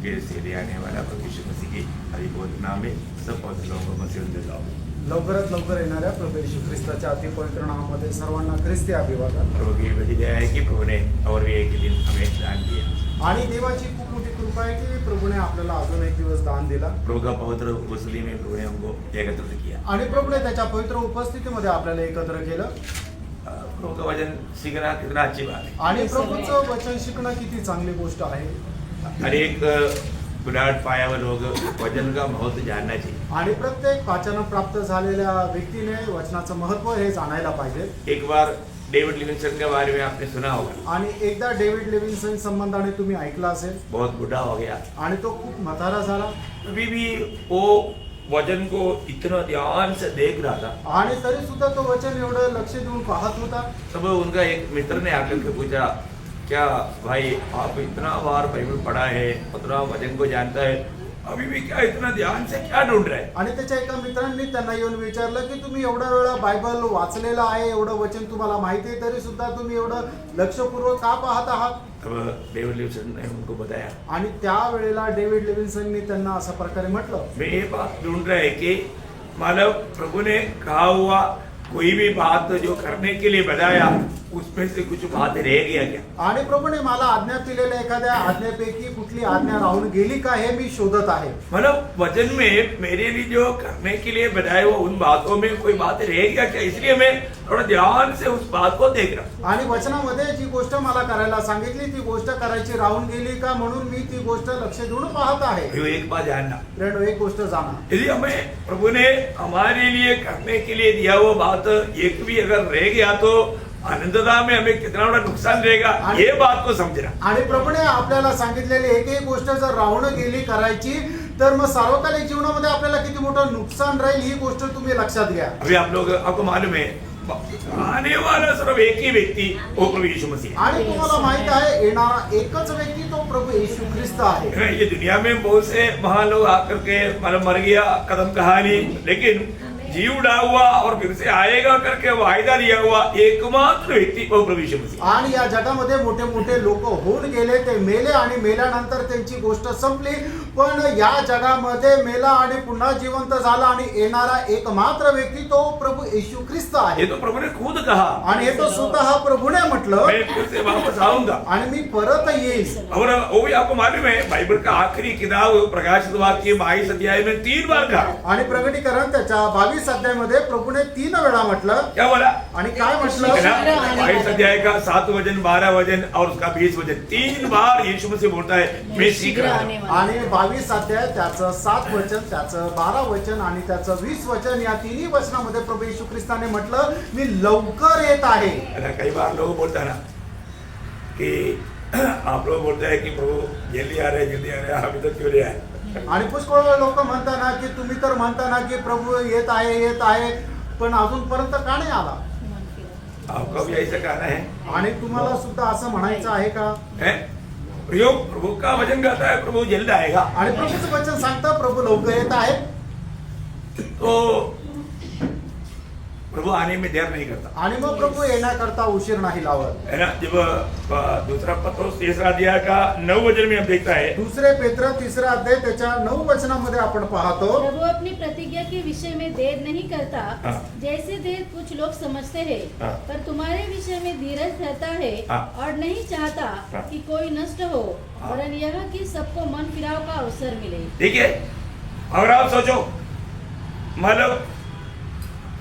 के से ले आने वाला प्रभु यीशु मसीह की हरी बोल नाम में सब पवित्र लोगों को मसीह अंदर लाओ। लवकरात लवकर येणाऱ्या प्रभू येशू ख्रिस्ताच्या अति पवित्र नामामध्ये सर्वांना ख्रिस्ती अभिवादन। प्रभु की बड़ी दया है कि प्रभु ने और भी एक दिन हमें दान दिया। आणि देवाची खूप मोठी कृपा आहे की प्रभूने आपल्याला अजून एक दिवस दान दिला प्रभु का पवित्र उपस्थिति में प्रभु ने हमको एकत्रित किया। आणि प्रभूने त्याच्या पवित्र उपस्थितीमध्ये आपल्याला एकत्र केलं। प्रभु का वचन सीखना कितना अच्छी बात है। आणि प्रभूचं वचन शिकणं किती चांगली गोष्ट आहे। हर एक गुलाट पाया हुआ लोग वचन का महत्व जानना चाहिए। आणि प्रत्येक वाचन प्राप्त झालेल्या व्यक्तीने वचनाचं महत्त्व हे जाणायला पाहिजे। एक बार डेविड लिविंगस्टन के बारे में आपने सुना होगा। आणि एकदा डेव्हिड लिव्हिंगस्टन संबंधाने तुम्ही ऐकलं असेल। बहुत बुढ़ा हो गया आणि तो खूप म्हातारा झाला। अभी भी वो वचन को इतना ध्यान से देख रहा था। आणि तरी सुद्धा तो वचन एवढं लक्ष देऊन पाहत होता। तब उनका एक मित्र ने आकर के पूछा, क्या भाई आप इतना बार बाइबल पढ़ा है, उतना वचन को जानता है, अभी भी क्या इतना ध्यान से क्या ढूंढ रहा है? आणि त्याच्या एका मित्रांनी त्यांना येऊन विचारलं की तुम्ही एवढ्या वेळा बायबल वाचलेला आहे, एवढं वचन तुम्हाला माहिती आहे, तरी सुद्धा तुम्ही एवढं लक्षपूर्वक का पाहत आहात? तब डेविड लिविंगस्टन ने उनको बताया, आणि त्या वेळेला डेव्हिड लिव्हिंगस्टननी त्यांना अशा प्रकारे म्हटलं, मैं ये बात ढूंढ रहा है कि मानव प्रभु ने कहा हुआ कोई भी बात जो करने के लिए बताया उसमें से कुछ बात रह गया क्या? आणि प्रभूने मला आज्ञा दिलेल्या एखाद्या आज्ञेपैकी कुठली आज्ञा राहून गेली का हे मी शोधत आहे। मतलब वचन में मेरे लिए जो करने के लिए बताया हुआ उन बातों में कोई बात रह गया क्या? इसलिए मैं थोड़ा ध्यान से उस बात को देख रहा हूं। आणि वचनामध्ये जी गोष्ट मला करायला सांगितली ती गोष्ट करायची राहून गेली का म्हणून मी ती गोष्ट लक्ष देऊन पाहत आहे। तो एक बात जानना, फ्रेंड, एक गोष्ट जाणा, यदि हमें प्रभु ने हमारे लिए करने के लिए दिया हुआ बात एक भी अगर रह गया तो अनंतता में हमें कितना बड़ा नुकसान रहेगा, ये बात को समझना। आणि प्रभूने आपल्याला सांगितलेली एकही गोष्ट जर राहून गेली करायची तर मग सार्वकालिक जीवनामध्ये आपल्याला किती मोठं नुकसान राहील ही गोष्ट तुम्ही लक्षात घ्या। अभी आप लोग आपको मालूम है आने वाला सिर्फ एक ही व्यक्ति वो प्रभु यीशु मसीह है। आणि तुम्हाला माहित आहे येणारा एकच व्यक्ती तो प्रभु येशू ख्रिस्त आहे। ये दुनिया में बहुत से महान लोग आकर के मतलब मर गया कदम कहानी, लेकिन जी उड़ा हुआ और फिर से आएगा करके वायदा दिया हुआ एकमात्र व्यक्ति वो प्रभु यीशु मसीह। आणि या जगामध्ये मोठे मोठे लोक होऊन गेले, ते मेले आणि मेल्यानंतर त्यांची गोष्ट संपली, पण या जगामध्ये मेला आणि पुन्हा जिवंत झाला आणि येणारा एकमात्र व्यक्ती तो प्रभु येशू ख्रिस्त आहे। ये तो प्रभु ने खुद कहा आणि हे तो स्वतः प्रभूने म्हटलं, मैं फिर से वापस आऊंगा आणि मी परत येईल। और वो भी आपको मालूम है बाइबल का आखिरी किताब प्रकाशित वाक्य 22 अध्याय में 3 बार कहा। आणि प्रकटीकरण त्याच्या 22 अध्यायामध्ये प्रभूने 3 वेळा म्हटलं। क्या बोला? आणि काय म्हटलं? 22 अध्याय का 7 वचन, 12 वचन और उसका 20 वचन, 3 बार यीशु मसीह बोलता है मैं सीख रहा हूं। आणि 22 अध्याय त्याचं 7 वचन, त्याचं 12 वचन आणि त्याचं 20 वचन, या तिन्ही वचनामध्ये प्रभू येशू ख्रिस्ताने म्हटलं मी लवकर येत आहे। कई बार लोग बोलता है ना कि आप लोग बोलते हैं कि प्रभु जल्दी आ रहे जल्दी आ रहे, अभी तक क्यों नहीं आए? आणि पुष्कळ लोक म्हणतात ना की तुम्ही तर म्हणता ना की प्रभू येत आहे, पण अजूनपर्यंत का नाही आला? आपका भी ऐसा कहना है? आणि तुम्हाला सुद्धा असं म्हणायचं आहे का? प्रभु का वचन कहता है प्रभु जल्द आएगा। आणि प्रभूचं वचन सांगतं प्रभू लवकर येत आहे, तो प्रभु आने में देर नहीं करता। आणि मग प्रभू येण्याकरता उशीर नाही लावत है ना। जब दूसरा पत्रोस 3 अध्याय का 9 वचन में हम देखता है, दुसरे पेत्र 3 अध्याय त्याच्या 9 वचनामध्ये आपण पाहतो, प्रभु अपनी प्रतिज्ञा के विषय में देर नहीं करता हाँ। जैसे देर कुछ लोग समझते हैं, हाँ। पर तुम्हारे विषय में धीरज रहता है हाँ। और नहीं चाहता हाँ। कि कोई नष्ट हो, हाँ। वरन यह कि सबको मन फिराव का अवसर मिले। देखिए अगर आप सोचो मतलब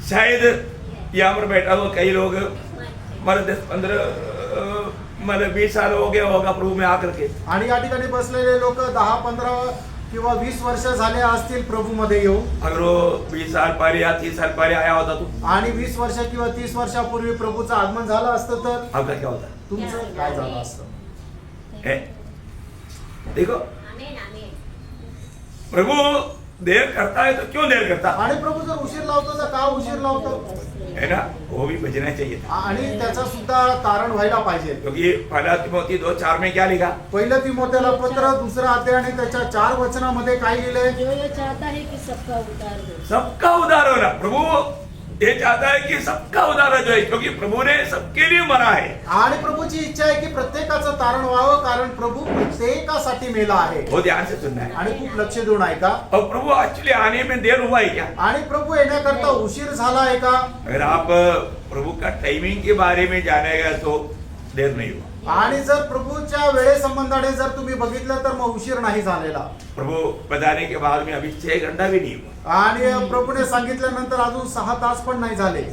शायद यहाँ पर बैठा हुआ कई लोग मतलब 10-15 मतलब 20 साल हो गया होगा प्रभु में आकर के, आणि या ठिकाणी बसलेले लोक 10-15 किंवा 20 वर्ष झाले असतील प्रभू मध्ये येऊन। अगर वो 20 साल पहले या 30 साल पहले आया होता तो आणि 20 वर्ष किंवा 30 वर्षापूर्वी प्रभूचं आगमन झालं असतं तर आपका क्या होता तुमचं काय झालं असतं? है? देखो प्रभु देर करता है तो क्यों देर करता आणि प्रभू जर उशीर लावतो तर का उशीर लावतो? है ना, वो भी बचना चाहिए था। आणि त्याचा सुद्धा कारण व्हायला पाहिजे, क्योंकि पहला तिमोथी 2:4 में क्या लिखा? पहिलं तिमोथेला पत्र 2 अध्याय आणि त्याच्या 4 वचनामध्ये काय लिहिलंय? जो यह चाहता है कि सबका उद्धार हो। सबका उद्धार होना। प्रभु ये चाहता है कि सबका उद्धार जो है, क्योंकि प्रभु ने सबके लिए मरा है। आणि प्रभूची इच्छा आहे की प्रत्येकाचं तारण व्हावं, कारण प्रभू प्रत्येकासाठी मेला आहे. वो ध्यान से सुनना है। आणि खूप लक्ष देऊन ऐका. और प्रभु एक्चुअली आने में देर हुआ है क्या? आणि प्रभू येण्याकरता उशीर झाला आहे का? अगर आप प्रभु का टाइमिंग के बारे में जानेगा तो देर नहीं हुआ। आणि जर प्रभूच्या वेळेसंबंधाने जर तुम्ही बघितलं तर मग उशीर नाही झालेला. प्रभु बताने के बाद में अभी 6 घंटा भी नहीं हुआ। आणि प्रभूने सांगितल्यानंतर अजून 6 तास पण नाही झाले.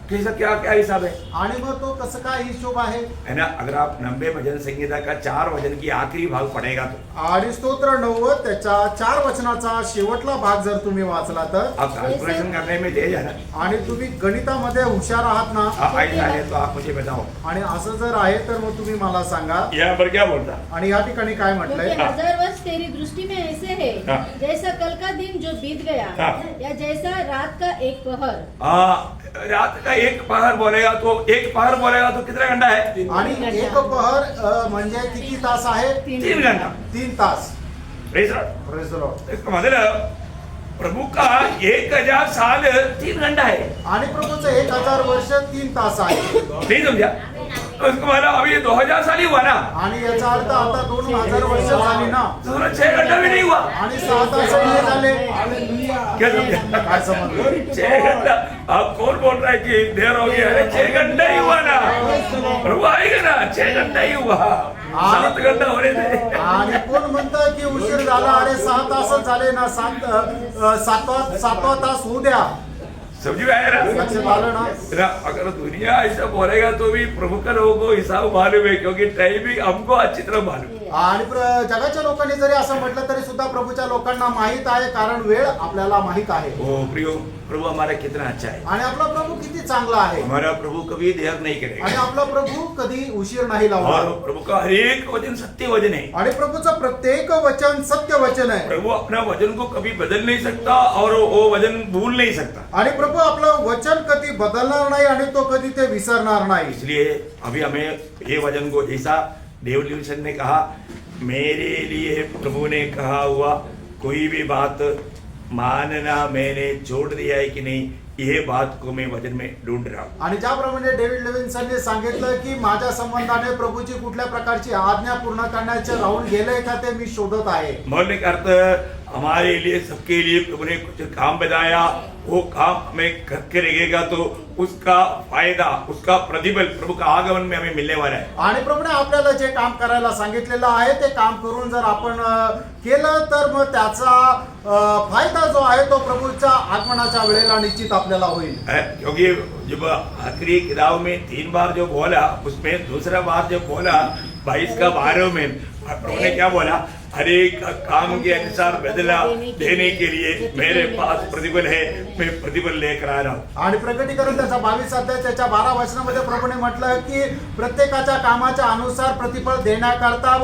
कैसा क्या क्या हिसाब है? आणि मग तो कसं काय हिशोब आहे? है ना? अगर आप 90 भजन संहिता का 4 वचन की आखिरी भाग पढ़ेगा तो आणि स्तोत्र 90 त्याच्या 4 वचनाचा शेवटला भाग जर तुम्ही वाचला तर, आप कैलकुलेशन करने में तेज है ना? आणि तुम्ही गणितामध्ये हुशार आहात ना, ऐसा है तो आप मुझे बताओ। आणि असं जर आहे तर मग तुम्ही मला सांगा. यहाँ पर क्या बोलता? आणि या ठिकाणी काय क्योंकि म्हटलंय? 1000 वर्ष तेरी दृष्टि में ऐसे है हाँ। जैसा कल का दिन जो बीत गया, हाँ। या जैसा रात का एक पहर. रात का एक पहर बोलेगा तो, एक पहर बोलेगा तो कितना घंटा है? आणि एक पहर म्हणजे किती तास आहे? 3 घंटा। 3 तास. Praise the Lord। Praise the Lord. इसका मतलब प्रभु का 1000 साल 3 घंटा है। आणि प्रभूचं 1000 वर्ष 3 तास आहे. नहीं समझा? तो इसका मतलब अभी 2000 साल ही हुआ ना, आणि याचा अर्थ आता 2000 वर्ष झाली ना, तो 6 घंटा भी नहीं हुआ। आणि 6 तास नाही झाले. क्या समझा? काय समजलं? 6 घंटा। आप कौन बोल रहा है कि देर हो गया? अरे 6 घंटा ही हुआ ना, प्रभु आएगा ना, 6 घंटा ही हुआ, 7 घंटा होने दे। आणि कोण म्हणतं की उशीर झाला? अरे 6 तासच झाले ना, 7वा तास होऊ द्या. समझ में आया ना? लक्षात आलं ना? ना, अगर दुनिया ऐसा बोलेगा तो भी प्रभु का लोगों को हिसाब मालूम है, क्योंकि टाइमिंग हमको अच्छी तरह मालूम है। आणि जगाच्या लोकांनी जरी असं म्हटलं तरी सुद्धा प्रभूच्या लोकांना माहित आहे, कारण वेळ आपल्याला माहित आहे. ओ प्रियो, प्रभु हमारा कितना अच्छा है। आणि आपला प्रभू किती चांगला आहे. हमारा प्रभु कभी देर नहीं करेगा। आणि आपला प्रभू कधी उशीर नाही और लावणार. प्रभु का हर एक वचन सत्य वचन है। आणि प्रभूचं प्रत्येक वचन सत्य वचन आहे. प्रभु अपना वचन को कभी बदल नहीं सकता और वो वचन भूल नहीं सकता। आणि प्रभू आपलं वचन कधी बदलणार नाही आणि तो कधी ते विसरणार नाही. इसलिए अभी हमें ये वचन को, जैसा डेविड लिविंगस्टन ने कहा, मेरे लिए प्रभु ने कहा हुआ कोई भी बात मानना मैंने छोड़ दिया है कि नहीं, ये बात को मैं वचन में ढूंढ रहा हूँ। आणि ज्याप्रमाणे डेव्हिड लिव्हिन्सनने सांगितलं की माझ्या संबंधाने प्रभूची कुठल्या प्रकारची आज्ञा पूर्ण करण्याचे राहून गेले का ते मी शोधत आहे. बोलने का अर्थ, हमारे लिए, सबके लिए प्रभु ने कुछ काम बताया, वो काम हमें करके रहेगा तो उसका फायदा, उसका प्रतिफल प्रभु का आगमन में हमें मिलने वाला है। आणि प्रभूने आपल्याला जे काम करायला सांगितलेलं आहे ते काम करून जर आपण केलं तर मग त्याचा फायदा जो आहे तो प्रभूच्या आगमनाच्या वेळेला निश्चित आपल्याला होईल. क्योंकि जब आखिरी किताब में 3 बार जो बोला, उसमें दूसरा बार जब बोला 22 का 12 में प्रभु ने क्या बोला? हर एक काम के अनुसार बदला देने के लिए मेरे पास प्रतिफल है, मैं प्रतिफल लेकर आ रहा हूँ। आणि प्रकटीकरण त्याचा 22 अध्याय त्याच्या 12 वचनामध्ये प्रभूने म्हटलं की प्रत्येकाच्या कामाच्या अनुसार प्रतिफळ देण्याकरता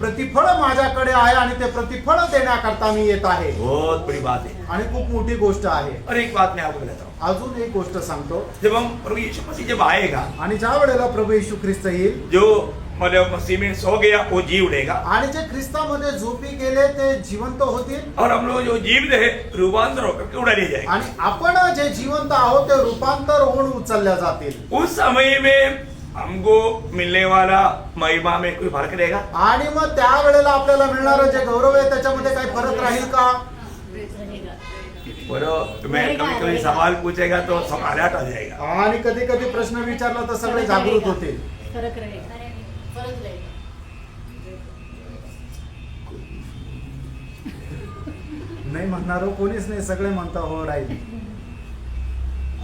प्रतिफळ माझ्याकडे आहे आणि ते प्रतिफळ देण्याकरता मी येत आहे. बहुत बड़ी बात है आणि खूप मोठी गोष्ट आहे. और एक बात मैं आपको बताता हूँ, अजून एक गोष्ट सांगतो. जब हम प्रभु यीशु मसीह जब आएगा, आणि ज्या वेळेला प्रभू येशू ख्रिस्त येईल, जो मतलब मसीह में सो गया वो जी उठेगा, आणि जे ख्रिस्तामध्ये झोपी गेले ते जिवंत होतील, और हम लोग जो जीवित है रूपांतर होकर के उड़ा ले जाएगा। आणि आपण जे जिवंत आहोत ते रूपांतर होऊन उचलल्या जातील. उस समय में हमको मिलने वाला महिमा में कोई फर्क रहेगा? आणि मग त्या वेळेला आपल्याला मिळणारं जे गौरव आहे त्याच्यामध्ये काही फरक राहील का? बोलो, मैं कभी कभी सवाल पूछेगा तो सब अलर्ट हो जाएगा। आणि कधी कधी प्रश्न विचारला तर सगळे जागृत होतील. फरक रहेगा. फरक रहेगा. नाही म्हणणार कोणीच नाही, सगळे म्हणता हो राहील.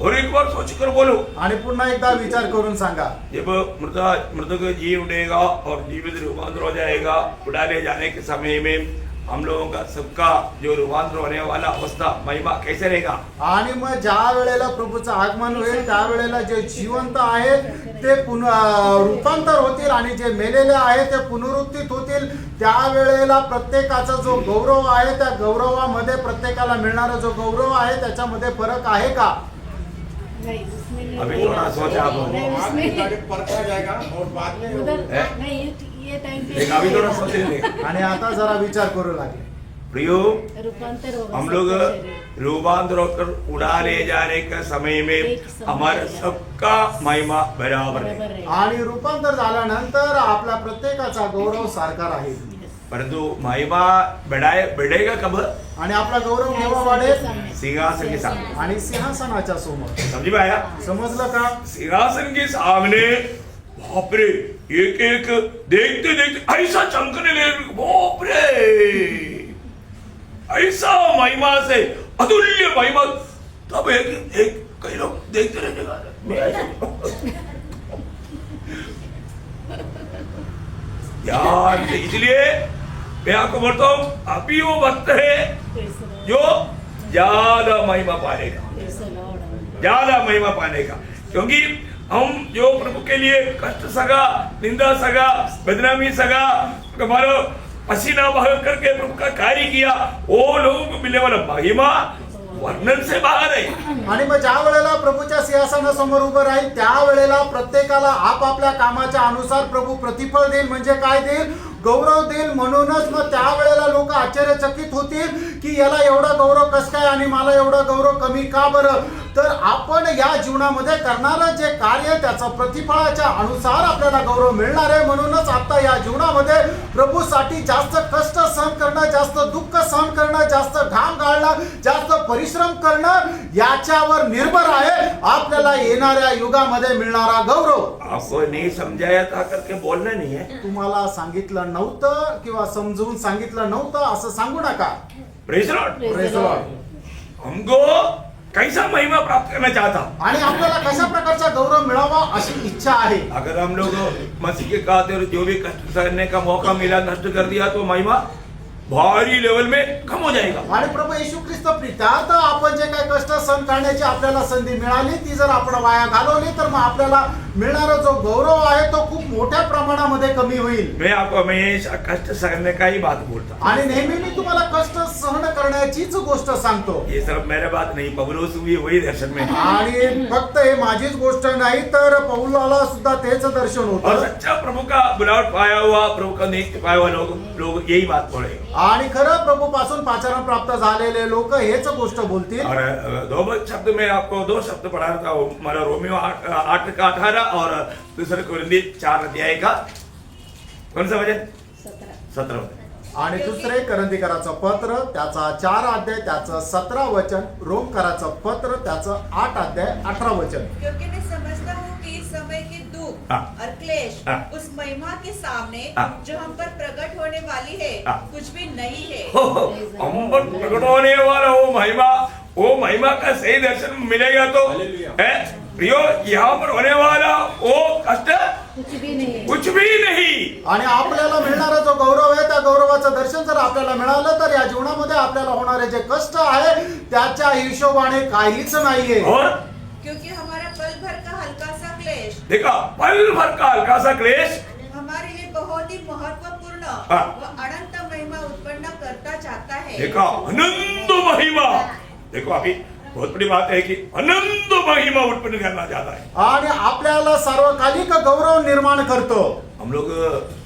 और एक बार सोच कर बोलो, आणि पुन्हा एकदा विचार करून सांगा. जब मृतक जी उठेगा और जीवित रूपांतर हो जाएगा, उड़ा ले जाने के समय में हम लोगों का सबका जो रूपांतर होने वाला अवस्था, महिमा कैसे रहेगा? आणि मग ज्या वेळेला प्रभूचं आगमन होईल त्या वेळेला जे जिवंत आहे ते रूपांतर होतील आणि जे मेलेले आहे ते पुनरुत्थित होतील. त्या वेळेला प्रत्येकाचा जो गौरव आहे त्या गौरवामध्ये प्रत्येकाला मिळणारा जो गौरव आहे त्याच्यामध्ये फरक आहे का? नहीं, उसमें नहीं. अभी थोड़ा सोचा आप लोग। नहीं, उसमें नहीं. परखा जाएगा और बाद में उधर है? नहीं, ये टाइम पे एक अभी थोड़ा सोच लेंगे। आणि आता जरा विचार करू लागले. प्रियो रूपांतर होगा हम लोग सबका शरीर। रूपांतर होकर उड़ा ले जाने के समय में एक समय हमारा में सबका महिमा बराबर बरोबर है, आहे. आणि रूपांतर झाल्यानंतर आपल्या प्रत्येकाचा गौरव सारखा राहील. परंतु महिमा बढ़ेगा कब? आणि आपला गौरव केव्हा वाढेल? सिंहासन के सामने. आणि सिंहासनाच्या समोर. समझ में आया? समजलं का? सिंहासन के सामने बाप रे, एक एक देखते देखते ऐसा चमकने लगे, बाप रे, ऐसा महिमा से अतुल्य महिमा. तब एक एक कई लोग देखते रहने यार. इसलिए मैं आपको बोलता हूँ, अभी वो वक्त है जो ज्यादा महिमा पाएगा, ज्यादा महिमा पाने का. क्योंकि हम जो प्रभु के लिए कष्ट सगा, निंदा सगा, बदनामी सगा, हमारा पसीना बहा करके प्रभु का कार्य किया, वो लोगों को मिलने वाला महिमा वर्णन से बाहर है. आणि मग ज्या वेळेला प्रभूच्या सिंहासनासमोर उभं राहील त्यावेळेला प्रत्येकाला आपापल्या कामाच्या अनुसार प्रभू प्रतिफळ देईल. म्हणजे काय देईल? गौरव देईल. म्हणूनच मग त्यावेळेला लोक आश्चर्यचकित होतील की याला एवढा गौरव कस काय आणि मला एवढा गौरव कमी का बरं. तर आपण या जीवनामध्ये करणारं जे कार्य त्याचं प्रतिफळाच्या अनुसार आपल्याला गौरव मिळणार आहे. म्हणूनच आता या जीवनामध्ये प्रभूसाठी जास्त कष्ट सहन करणं, जास्त दुःख सहन करणं, जास्त घाम गाळणं, जास्त परिश्रम करणं याच्यावर निर्भर आहे आपल्याला येणाऱ्या युगामध्ये मिळणारा गौरव. आपको नहीं समझाया था करके बोलना नहीं है. तुम्हाला सांगितलं नव्हतं किंवा समजून सांगितलं नव्हतं असं सांगू नका. Praise Lord. Praise the Lord. हमको कैसा महिमा प्राप्त करना चाहता. आणि आपल्याला कशा प्रकारचा गौरव मिळावा अशी इच्छा आहे. अगर हम लोग मसीह के खातिर और जो भी कष्ट सहने का मौका मिला नष्ट कर दिया तो महिमा भारी लेवल में कम हो जाएगा. आणि प्रभू येशू ख्रिस्त प्रित्यार्थ आपण जे काही कष्ट सहन करण्याची आपल्याला संधी मिळाली ती जर आपण वाया घालवली तर मग आपल्याला मिळणारा जो गौरव आहे तो खूप मोठ्या प्रमाणामध्ये कमी होईल. मैं आपको हमेशा कष्ट सहने का ही बात बोलता. आणि नेहमी मी तुम्हाला कष्ट सहन करण्याचीच गोष्ट सांगतो. ये सिर्फ मेरे बात नहीं, पौलुस भी वही दर्शन में. आणि फक्त हे माझीच गोष्ट नाही तर पौलाला सुद्धा तेच दर्शन और होतं. सच्चा प्रभु का बुलावट पाया हुआ, प्रभु का नियुक्त पाया हुआ लोग यही बात बोले. आणि खरं प्रभू पासून पाचारण प्राप्त झालेले लोक हेच गोष्ट बोलतील. और दो शब्द में आपको दो शब्द पढ़ा था, हमारा रोमियो 8 का 18 और दूसरे कोरिन्थी 4 अध्याय का कौन सा वचन? 17. आणि दुसरे करंदीकराचं पत्र त्याचा 4 अध्याय त्याचं 17 वचन, रोमकराचं पत्र त्याचं 8 अध्याय 18 वचन. क्योंकि मैं समझता हूँ कि इस समय के दुख हाँ। और क्लेश हाँ। उस महिमा के सामने हाँ। जो हम पर प्रकट होने वाली है हाँ। कुछ भी नहीं है. हो, हो, हम पर प्रकट होने वाला वो महिमा का सही दर्शन मिलेगा तो है प्रियो. यहाँ पर होने वाला वो कष्ट कुछ भी नहीं. कुछ भी नहीं. आणि आपल्याला मिळणारा जो गौरव आहे त्या गौरवाचं दर्शन जर आपल्याला मिळालं तर या जीवनामध्ये आपल्याला होणारे जे कष्ट आहे त्याच्या हिशोबाने काहीच नाहीये. और क्योंकि हमारा पल भर का हल्का सा क्लेश देखा, पल भर का हल्का सा क्लेश हमारे लिए बहुत ही महत्वपूर्ण हाँ। व अनंत महिमा उत्पन्न करता चाहता है. देखा, अनंत महिमा. देखो अभी बहुत बड़ी बात है कि अनंत महिमा उत्पन्न करना चाहता है. आणि आपल्याला सार्वकालिक गौरव निर्माण करतो. हम लोग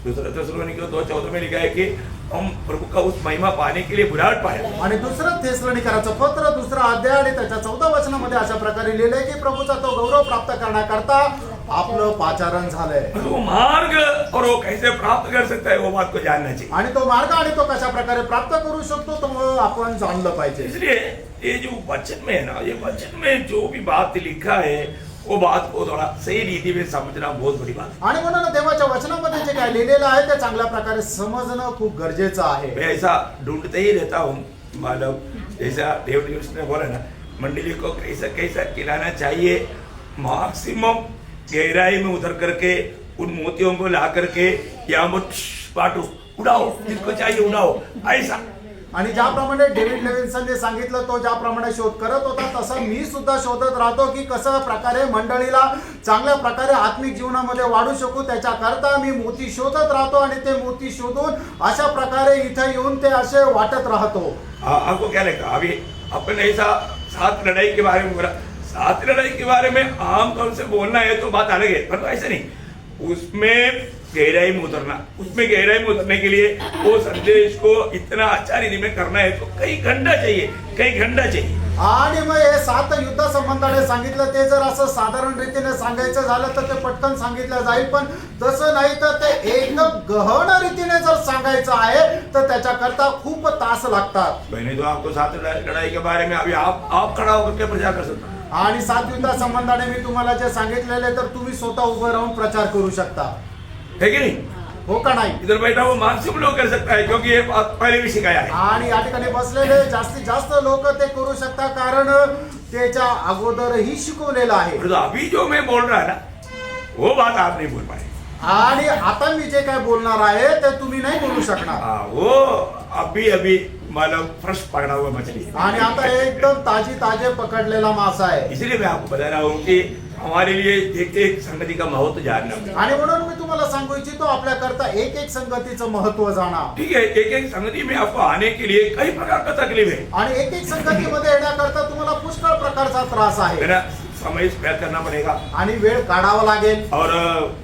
दूसरा थिस्सलुनीके 2:14 में लिखा है कि हम प्रभु का उस महिमा पाने के लिए बुलाहट पाया. आणि दुसरं थिस्सलुनीकराचं पत्र 2 अध्याय आणि त्याच्या 14 वचनामध्ये अशा प्रकारे लिहिलंय की प्रभूचा तो गौरव प्राप्त करण्याकरता आपलं पाचारण झालंय. वो मार्ग और वो कैसे प्राप्त कर सकता है वो बात को जानना चाहिए. आणि तो मार्ग आणि तो कशा प्रकारे प्राप्त करू शकतो तो आपण जाणलं पाहिजे. इसलिए ये जो वचन में है ना, ये वचन में जो भी बात लिखा है वो बात को थोड़ा सही रीति में समझना बहुत बड़ी बात. आणि म्हणून देवाच्या वचनामध्ये जे काय लिहिलेलं आहे ते चांगल्या प्रकारे समजणं खूप गरजेचं आहे. मैं ऐसा ढूंढते ही रहता हूँ मालूम, जैसा देव ने बोला ना, मंडली को कैसा कैसा खिलाना चाहिए, मैक्सिमम गहराई में उतर करके उन मोतियों को ला करके या बांटो, उड़ाओ, जिसको चाहिए उड़ाओ, ऐसा. आणि ज्याप्रमाणे डेव्हिड लेविन्सनने सांगितलं तो ज्याप्रमाणे शोध करत होता तसं मी सुद्धा शोधत राहतो की कसं प्रकारे मंडळीला चांगल्या प्रकारे आत्मिक जीवनामध्ये वाढू शकू. त्याच्याकरता मी मोती शोधत राहतो आणि ते मोती शोधून अशा प्रकारे इथे येऊन ते असे वाटत राहतो. आपको क्या लगता है? अभी अपन ऐसा 7 लड़ाई के बारे में बोला, 7 लड़ाई के बारे में आमतौर से बोलना है तो बात अलग है, पर तो ऐसा नहीं. उसमें गहराई में उतरना, उसमें गहराई में उतरने के लिए वो संदेश को इतना अच्छा रीति में करना है तो कई घंटा चाहिए। आणि मग हे 7 युद्ध संबंधाने सांगितलं ते जर असं साधारण रीतीने सांगायचं झालं तर ते पटकन सांगितलं जाईल, पण तसं नाही तर ते एकदम गहन रीतीने जर सांगायचं आहे तर त्याच्याकरता खूप तास लागतात। मैंने तो आपको 7 लड़ाई के बारे में अभी आप खड़ा होकर के प्रचार कर सकते हैं। आणि 7 युद्ध संबंधाने मी तुम्हाला जे सांगितलेले तर तुम्ही स्वतः उभं राहून प्रचार करू शकता, है कि नहीं? हो का नाही? इधर बैठा हुआ मानसिक लोग कर सकता है क्योंकि ये बात पहले भी सिखाया है। आणि या ठिकाणी बसलेले जास्तीत जास्त लोक ते करू शकता कारण त्याच्या अगोदरही शिकवलेलं आहे। तो अभी जो मैं बोल रहा है ना वो बात आप नहीं बोल पाए। आणि आता मी जे काय बोलणार आहे ते तुम्ही नाही बोलू शकणार। वो अभी मतलब फ्रेश पकड़ा हुआ मछली है। आणि आता एकदम ताजे पकडलेला मासा आहे। इसलिए मैं आपको बता रहा हूँ कि हमारे लिए एक संगति का महत्व जानना। आणि म्हणून मी तुम्हाला सांगू इच्छितो आपल्याकरता एक संगतीचं महत्व जाणा। ठीक है, एक संगति में आपको आने के लिए कई प्रकार का तकलीफ है आणि एक संगतीमध्ये येण्याकरता तुम्हाला पुष्कळ प्रकारचा त्रास आहे ना, समय स्पेयर करना पड़ेगा आणि वेळ काढावा लागेल और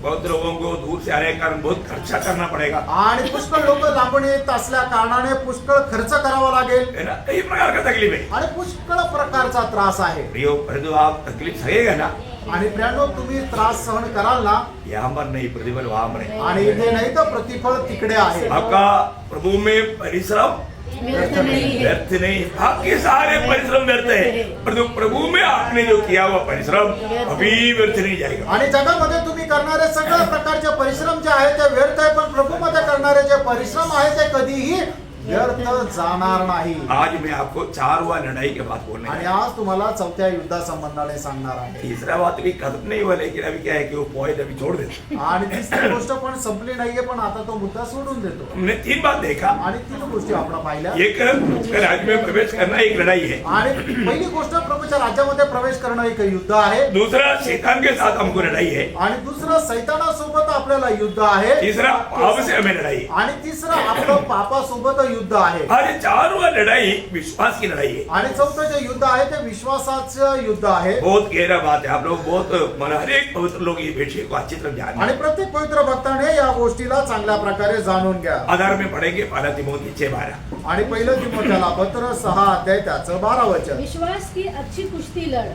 बहुत लोगों को दूर से आने के कारण बहुत खर्चा करना पड़ेगा आणि पुष्कळ लोक लांबून येत असल्या कारणाने पुष्कळ खर्च करावा लागेल है ना, कई प्रकार का तकलीफ है। आणि पुष्कळ प्रकारचा त्रास आहे। प्रियो परंतु आप तकलीफ सहेगा ना, आणि प्रियांनो तुम्ही त्रास सहन कराल ना, यहाँ पर नहीं प्रतिफल वहां पर है। आणि इथे नाही तर प्रतिफळ तिकडे आहे। आपका प्रभु में परिश्रम व्यर्थ नहीं है। व्यर्थ नहीं, आपके सारे परिश्रम व्यर्थ है, परंतु प्रभु में आपने जो किया हुआ परिश्रम अभी व्यर्थ नहीं जाएगा। आणि जगामध्ये तुम्ही करणारे सगळ्या प्रकारचे परिश्रम जे आहे ते व्यर्थ आहे, पण प्रभूमध्ये करणारे जे परिश्रम आहे ते कधीही व्यर्थ जाणार नाही। आज मैं आपको 4 हुआ लड़ाई के बाद बोलने आणि आज तुम्हाला 4थ्या युद्धा संबंधाने सांगणार आहे। तीसरा बात भी खत्म नहीं हुआ, लेकिन अभी क्या है कि वो पॉइंट अभी छोड़ देते। आणि तिसरी गोष्ट पण संपली नाहीये, पण आता तो मुद्दा सोडून देतो। हमने 3 बात देखा। आणि 3 गोष्टी आपण पाहिल्या। एक राज्य में प्रवेश करना एक लड़ाई है, आणि पहिली गोष्ट प्रभूच्या राज्यामध्ये प्रवेश करणं एक युद्ध आहे। दूसरा शैतान के साथ हमको लड़ाई है, आणि दुसरं सैतानासोबत आपल्याला युद्ध आहे। तीसरा पाप से हमें लड़ाई है, आणि तिसरं आपलं पापासोबत युद्ध आहे। और ये 4 हुआ लड़ाई विश्वास की लड़ाई है। आणि 4थं जे युद्ध आहे ते विश्वासाचं युद्ध आहे। बहुत गहरा बात है, आप लोग बहुत मन हर एक पवित्र लोग ये विषय को अच्छी तरह जाने आणि प्रत्येक पवित्र भक्ताने या गोष्टीला चांगल्या प्रकारे जाणून घ्या। आधार में पढ़ेंगे 1 तिमोथी 6:12। आणि पहिलं तिमोथेला पत्र 6 अध्याय त्याचं 12 वचन। विश्वास की अच्छी कुश्ती लड़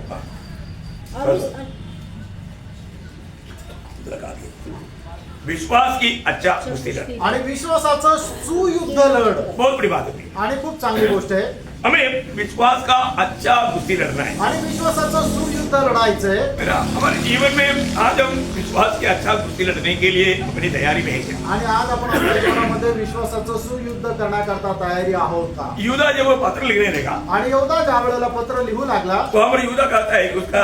और उस विश्वास की अच्छा कुश्ती लड़, आणि विश्वासाचं सुयुद्ध लढ। बहुत बड़ी बात होती है। आणि खूप चांगली गोष्ट आहे। हमें विश्वास का अच्छा कुश्ती लड़ना है। आणि विश्वासाचं सुयुद्ध लढायचंय। मेरा हमारे जीवन में आज हम विश्वास की अच्छा कुश्ती लड़ने के लिए अपनी तैयारी में है क्या? आणि आज आपण आपल्या जीवनामध्ये विश्वासाचं सुयुद्ध करण्याकरता तयारी आहोत का? यूदा जब वो पत्र लिखने लगा आणि यहूदा ज्या वेळेला पत्र लिहू लागला तो हमारे यूदा कहता है कि उसका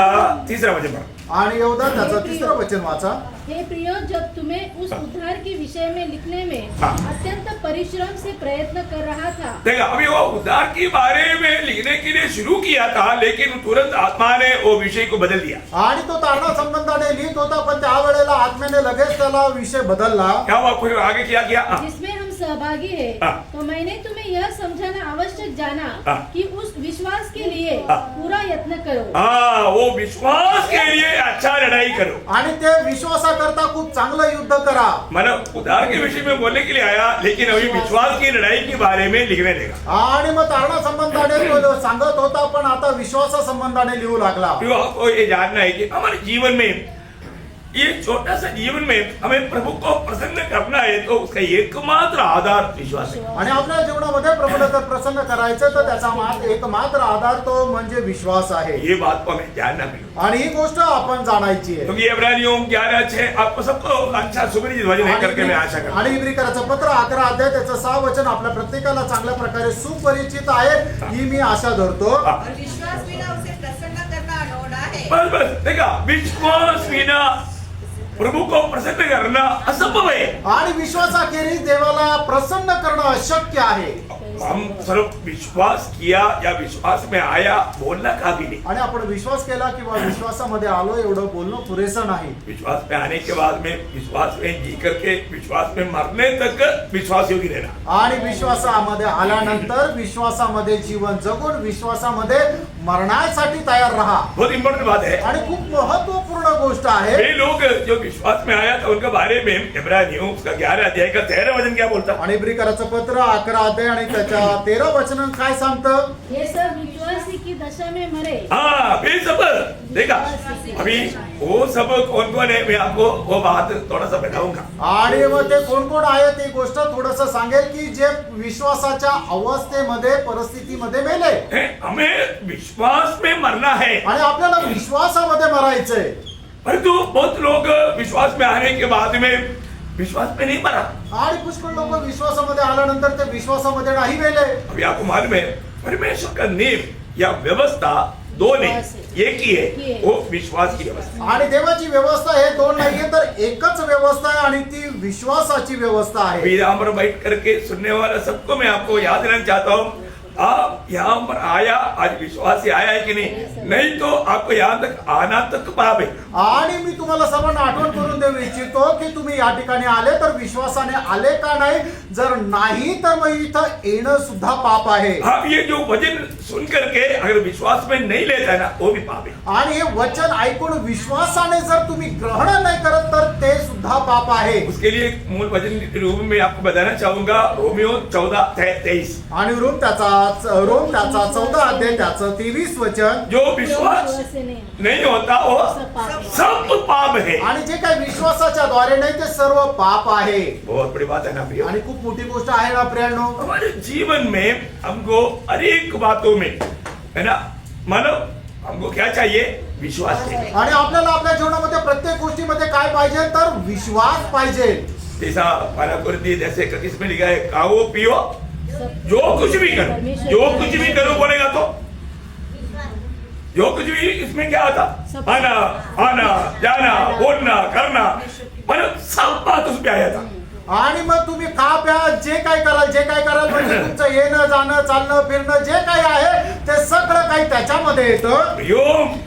3रा वचन पढ़। आणि यहूदा त्याचं 3रं वचन वाचा। हे प्रियो, जब तुम्हें उस उद्धार के विषय में लिखने में हाँ। अत्यंत परिश्रम से प्रयत्न कर रहा था। देखा, अभी वो उद्धार के बारे में लिखने के लिए शुरू किया था, लेकिन तुरंत आत्मा ने वो विषय को बदल दिया। आणि तो तारणा संबंधाने लिहित होता, पण त्यावेळेला आत्म्याने लगेच त्याला विषय बदलला। क्या हुआ, फिर आगे क्या किया? जिसमें हम सहभागी है, हाँ। तो मैंने तुम्हें यह समझाना आवश्यक जाना हाँ। कि उस विश्वास के लिए हाँ। पूरा यत्न करो। हाँ, वो विश्वास के लिए अच्छा लड़ाई करो। आणि ते विश्वासाकरता खूप चांगलं युद्ध करा। मतलब उद्धार के विषय में बोलने के लिए आया, लेकिन अभी विश्वास की लड़ाई के बारे में लिखने देगा। आणि मग तारणा संबंधाने तो सांगत होता, पण आता विश्वासा संबंधाने लिहू लागला। तो आपको ये जानना है कि हमारे जीवन में, ये छोटा सा जीवन में हमें प्रभु को प्रसन्न करना है तो उसका एकमात्र आधार विश्वास है। आणि आपल्या जीवनामध्ये प्रभूला जर प्रसन्न करायचं तर त्याचा एकमात्र आधार तो म्हणजे विश्वास आहे। ये बात को हमें जानना पड़ेगा। आणि ही गोष्ट आपण जाणायची आहे। क्योंकि इब्रानियों 11:6 आपको सबको अच्छा सुपरिचित वचन है करके मैं आशा करता हूं। आणि इब्रिकराचं पत्र 11 अध्याय त्याचं 6 वचन आपल्या प्रत्येकाला चांगल्या प्रकारे सुपरिचित आहे, ही मी आशा धरतो। और विश्वास बिना उसे प्रसन्न करना अनहोना है। बस देखा, विश्वास बिना प्रभु को प्रसन्न करना असंभव है। आणि विश्वासाखेरीज देवाला प्रसन्न करणं अशक्य आहे। हम सर्व विश्वास किया या विश्वास में आया बोलना काफी नहीं। आणि आपण विश्वास केला किंवा विश्वासामध्ये आलो एवढं बोलणं पुरेसं नाही. विश्वास में आने के बाद में विश्वास में जी करके विश्वास में मरने तक विश्वास योगी रहना। आणि विश्वासामध्ये आल्यानंतर विश्वासामध्ये जीवन जगून विश्वासामध्ये मरण्यासाठी तयार राहा. बहुत इंपॉर्टेंट बात है। आणि खूप महत्वपूर्ण गोष्ट आहे. वे लोग जो विश्वास में आया था उनके बारे में इब्रानियों उसका 11 अध्याय का 13 वचन क्या बोलता? आणि इब्रिकराचं पत्र 11 अध्याय आणि त्याच्या 13 वचन काय सांगतं? ये सब विश्वासी की दशा में मरे. हाँ वे सब देखा अभी वो सब कौन कौन है मैं आपको वो बात थोड़ा सा बताऊंगा। आणि मग ते कोण कोण आहे ती गोष्ट थोडस सांगेल की जे विश्वासाच्या अवस्थेमध्ये परिस्थितीमध्ये मेले. हमें विश्वास में मरना है आणि आपल्याला विश्वासामध्ये मरायचंय. परंतु बहुत लोग विश्वास में आने के बाद में विश्वास में नहीं मरा। आणि पुष्कळ लोक विश्वासामध्ये आल्यानंतर ते विश्वासामध्ये नाही मेले. अभी आपको मालूम है परमेश्वर का नियम या व्यवस्था दो नहीं एक ही है, वो विश्वास की व्यवस्था। आणि देवाची व्यवस्था हे दोन नाहीये तर एकच व्यवस्था आहे आणि ती विश्वासाची व्यवस्था आहे. अभी यहाँ पर बैठ करके सुनने वाला सबको मैं आपको याद दिलाना चाहता हूँ, आप यहाँ पर आया आज विश्वास से आया है कि नहीं तो आपको यहाँ तक आना तक पाप है। आणि मी तुम्हाला सर्वांना आठवण करून देऊ इच्छितो की तुम्ही या ठिकाणी आले तर विश्वासाने आले का नाही, जर नाही तर मग इथं येणं सुद्धा पाप आहे. आप ये जो वचन सुन करके अगर विश्वास में नहीं लेता है ना वो भी पाप है। आणि हे वचन ऐकून विश्वासाने जर तुम्ही ग्रहण नाही करत तर ते सुद्धा पाप आहे. उसके लिए एक मूल वचन के रूप में आपको बताना चाहूंगा रोमियो 14:23। आणि रोम त्याचा 14 अध्याय त्याचं 23 वचन. जो विश्वास नहीं होता वो सब पाप है। आणि जे काही विश्वासाच्या द्वारे नाही ते सर्व पाप आहे. बहुत बड़ी बात है ना प्रिय। आणि खूप मोठी गोष्ट आहे ना प्रियांनो. हमारे जीवन में हमको अनेक बातों में है ना मानो हमको क्या चाहिए विश्वास चाहिए। आणि आपल्याला आपल्या जीवनामध्ये प्रत्येक गोष्टीमध्ये काय पाहिजे तर विश्वास पाहिजे. जैसा पारा कुर्दी जैसे इसमें लिखा है खाओ पियो जो कुछ भी करो, जो कुछ भी करो बोलेगा तो जो कुछ भी इसमें क्या आता आना आना जाना बोलना करना मतलब सब बात उसमें आया था। आणि मग तुम्ही खा प्या जे काय कराल म्हणजे तुमचं येणं जाणं चालणं फिरणं जे काही आहे ते सगळं काही त्याच्यामध्ये येतं.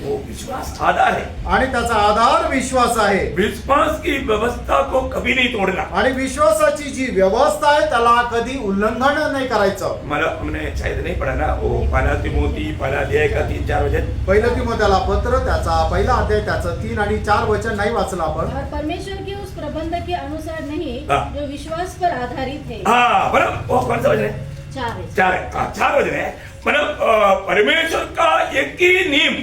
वो विश्वास आधार है आणि त्याचा आधार विश्वास आहे. विश्वास की व्यवस्था को कभी नहीं तोड़ना। आणि विश्वासाची जी व्यवस्था आहे त्याला कधी उल्लंघन नाही करायचं. मला हमने शायद नहीं पढ़ा ना वो पहला तिमोथी पहला अध्याय का 3-4 वचन। पहिलं तिमोथेला पत्र त्याचा पहिला अध्याय त्याचं 3 आणि 4 वचन नाही वाचलं आपण. और परमेश्वर के उस प्रबंध के अनुसार नहीं हाँ। जो विश्वास पर आधारित है. हाँ मतलब वो कौन सा वचन है? 4 है. 4 है। हाँ 4 वचन है। मतलब परमेश्वर का एक ही नियम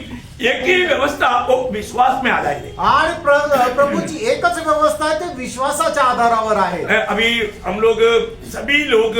एक ही व्यवस्था वो विश्वास में आधारित है। आणि प्रभूची एकच व्यवस्था आहे ते विश्वासाच्या आधारावर आहे. अभी हम लोग सभी लोग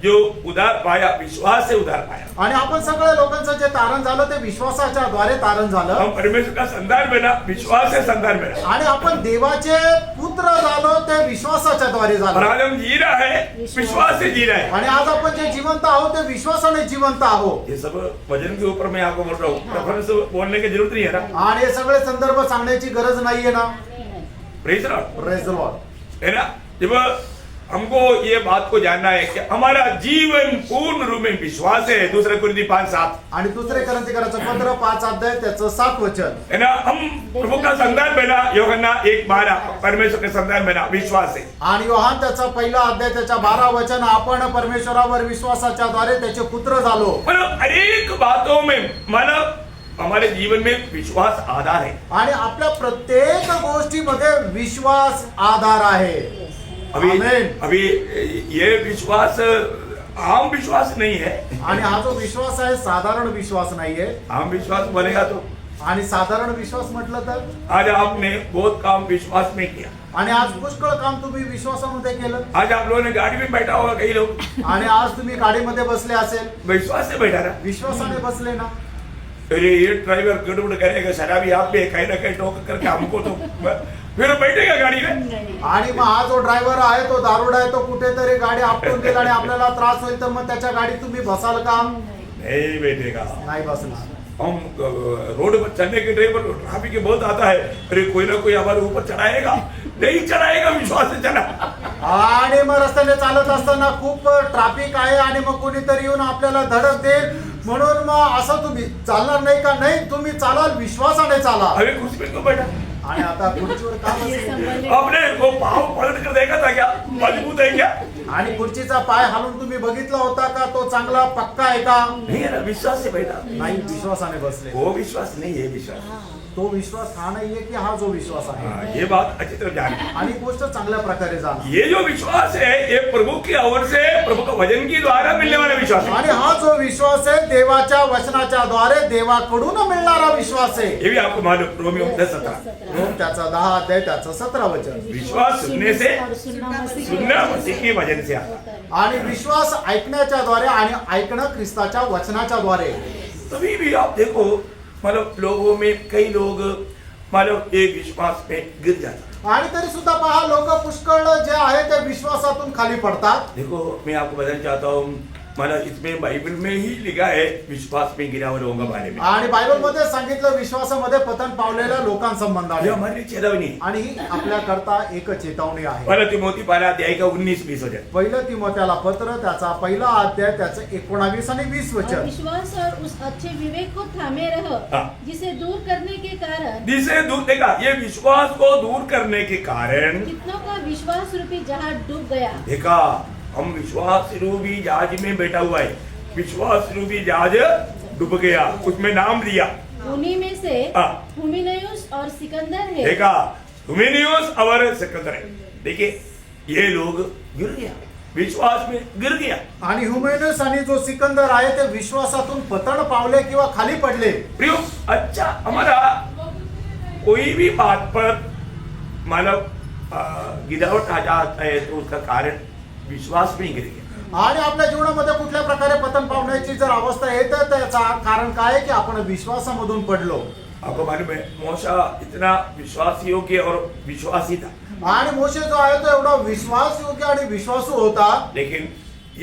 जो उधार पाया विश्वास से उधार पाया। आणि आपण सगळ्या लोकांचं जे तारण झालं ते विश्वासाच्या द्वारे तारण झालं. हम परमेश्वर का संतान बना विश्वास से संतान बना आणि आपण देवाचे पुत्र झालो ते विश्वासाच्या द्वारे और झालो. आज हम जी रहा है विश्वास से जी रहा है। आणि आज आपण जे जिवंत आहोत ते विश्वासाने जिवंत आहोत. ये सब वचन के ऊपर मैं आपको बोल रहा हूँ, रेफरेंस बोलने की जरूरत नहीं है ना। आणि हे सगळे संदर्भ सांगण्याची गरज नाहीये ना. Praise Lord praise the Lord. है ना। जब हमको ये बात को जानना है कि हमारा जीवन पूर्ण रूप में विश्वास है। 2 कुरिन्थी 5:7 आणि दुसरे करंथीकराचं पत्र 5 अध्याय त्याचं 7 वचन. है ना। हम प्रभु का संतान बना यूहन्ना 1:12 परमेश्वर के संतान बना विश्वास है। आणि योहान त्याचा पहिला अध्याय त्याच्या 12 वचन आपण परमेश्वरावर विश्वासाच्या द्वारे त्याचे पुत्र झालो. मतलब अनेक बातों में मतलब हमारे जीवन में विश्वास आधार है। आणि आपल्या प्रत्येक गोष्टीमध्ये विश्वास आधार आहे. अभी आमेन. अभी ये विश्वास आम विश्वास नहीं है। आणि हा जो विश्वास आहे साधारण विश्वास नाहीये. आम विश्वास बनेगा तो आणि साधारण विश्वास म्हटलं तर आज आपने बहुत काम विश्वास में किया। आणि आज पुष्कळ काम तुम्ही विश्वासामध्ये केलं. आज आप लोगों ने गाड़ी में बैठा होगा कई लोग आणि आज तुम्ही गाडीमध्ये बसले असेल विश्वास से बैठा रहा। विश्वासाने बसले ना. अरे ये ड्राइवर गड़बड़ करेगा शराबी आप भी कहीं ना कहीं टोक करके हमको तो फिर बैठेगा गाड़ी में। आणि मग हा जो ड्रायव्हर आहे तो दारुडा आहे तो कुठेतरी गाडी आपटून गेला आणि आपल्याला त्रास होईल तर मग त्याच्या गाडीत तुम्ही बसाल का? नहीं बैठेगा। नाही बसणार. हम रोड पर चलने के ड्राइवर ट्रैफिक बहुत आता है, अरे कोई ना कोई हमारे ऊपर चढ़ाएगा, नहीं चढ़ाएगा, विश्वास से चला. आणि मग रस्त्याने चालत असताना खूप ट्रॅफिक आहे आणि मग कोणीतरी येऊन आपल्याला धडक देईल, म्हणून मग असं तुम्ही चालणार नाही का? नाही, तुम्ही चालाल, विश्वासाने चाला. अरे कुर्सी पे क्यों बैठा? आणि आता खुर्चीवर का ये बसले? संभल आपने वो पाँव पलट कर देखा था क्या, मजबूत है क्या? आणि खुर्चीचा पाय हालून तुम्ही बघितला होता का? तो चांगला पक्का आहे का? नहीं है ना, विश्वास से बैठा. नाही, विश्वासाने बसले. वो विश्वास नहीं है विश्वास. तो विश्वास हा नाहीये की हा जो विश्वास आहे. हाँ, ये बात अच्छी तरह जाने. आणि गोष्ट चांगल्या प्रकारे जाणा. ये जो विश्वास है ये प्रभु की ओर से, प्रभु का वचन के द्वारा मिलने वाला विश्वास है. आणि हा जो विश्वास आहे देवाच्या वचनाच्या द्वारे देवाकडून मिळणारा विश्वास आहे. ये भी आपको मालूम, रोमियो 10:17. रोम त्याचा 10 अध्याय त्याचं 17 वचन. विश्वास सुनने से, और सुनना मसीह के वचन से आता. आणि विश्वास ऐकण्याच्या द्वारे आणि ऐकणं ख्रिस्ताच्या वचनाच्या द्वारे. तभी भी आप देखो, मतलब लोगों में कई लोग मतलब एक विश्वास में गिर जाते. आणि तरी सुद्धा पहा, लोक पुष्कळ जे आहे ते विश्वासातून खाली पडतात. देखो मैं आपको बताना चाहता हूँ, मतलब इसमें बाइबल में ही लिखा है विश्वास में गिरा हुआ लोगों के बारे में. आणि बायबल मध्ये सांगितलं विश्वासामध्ये पतन पावलेल्या लोकांसंबंधाने. ये हमारे लिए चेतावनी है. आणि ही आपल्याकरता एक चेतावणी आहे. पहला तिमोथी 1 अध्याय का 19-20 वचन. पहिलं तिमोथेला पत्र त्याचा पहिला अध्याय त्याचं 19 आणि 20 और वचन. विश्वास और उस अच्छे विवेक को थामे रहो, हाँ. जिसे दूर करने के कारण जिसे दूर देखा, ये विश्वास को दूर करने के कारण कितनों का विश्वास रूपी जहाज डूब गया. देखा, हम विश्वास रूपी जहाज में बैठा हुआ है, विश्वास रूपी जहाज डूब गया, उसमें नाम दिया. उन्हीं में से हाँ. हुमिनयुस और सिकंदर है. देखा, हुमेनियोस और सिकंदर है. देखिए ये लोग गिर गया, विश्वास में गिर गया. आणि हुमेनस आणि जो सिकंदर आहे ते विश्वासातून पतन पावले किंवा खाली पडले. प्रियो, अच्छा हमारा कोई भी बात पर मानव गिरावट आ जाता है तो उसका कारण विश्वास में ही गिर गया. आणि आपल्या जीवनामध्ये कुठल्या प्रकारे पतन पावण्याची जर अवस्था येते तर त्याचा कारण काय आहे की आपण विश्वासामधून पडलो. आपको मालूम है मोशा इतना विश्वास योग्य और विश्वासी था, आणि मोशे जो आहे तो एवढा विश्वास योग्य आणि विश्वासू होता, लेकिन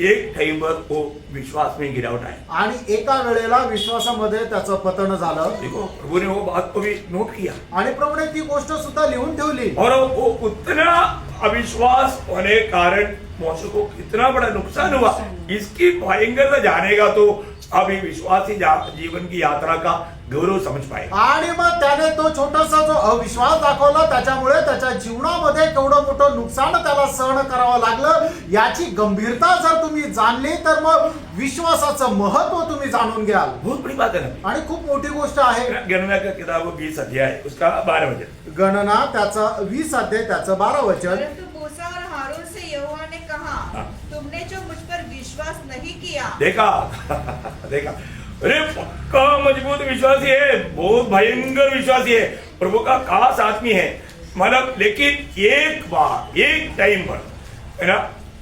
एक टाइम पर वो विश्वास में गिरावट आया. आणि एका वेळेला विश्वासामध्ये त्याचं पतन झालं. देखो प्रभु ने वो बात को भी नोट किया आणि प्रभूने ती गोष्ट सुद्धा लिहून ठेवली. और वो उतना अविश्वास होने के कारण मोशे को कितना बड़ा नुकसान हुआ, इसकी भयंकरता जानेगा तो अभी विश्वासी जीवन की यात्रा का गौरव समझ पाएगा. आणि मग त्याने तो छोटासा जो अविश्वास दाखवला त्याच्यामुळे त्याच्या जीवनामध्ये केवढं मोठं नुकसान त्याला सहन करावं लागलं, याची गंभीरता जर तुम्ही जाणली तर मग विश्वासाचं महत्व तुम्ही जाणून घ्याल. बहुत बड़ी बात है ना. आणि खूप मोठी गोष्ट आहे. गणना का किताब 20 अध्याय उसका 12 वचन. गणना त्याचा 20 अध्याय त्याचं 12 वचन. परंतु मूसा और हारून से यहोवा ने कहा, हाँ. तुमने जो मुझ पर विश्वास नहीं किया, देखा देखा, अरे पक्का मजबूत विश्वासी है, बहुत भयंकर विश्वासी है, प्रभु का खास आदमी है, मतलब लेकिन एक बार एक टाइम पर है ना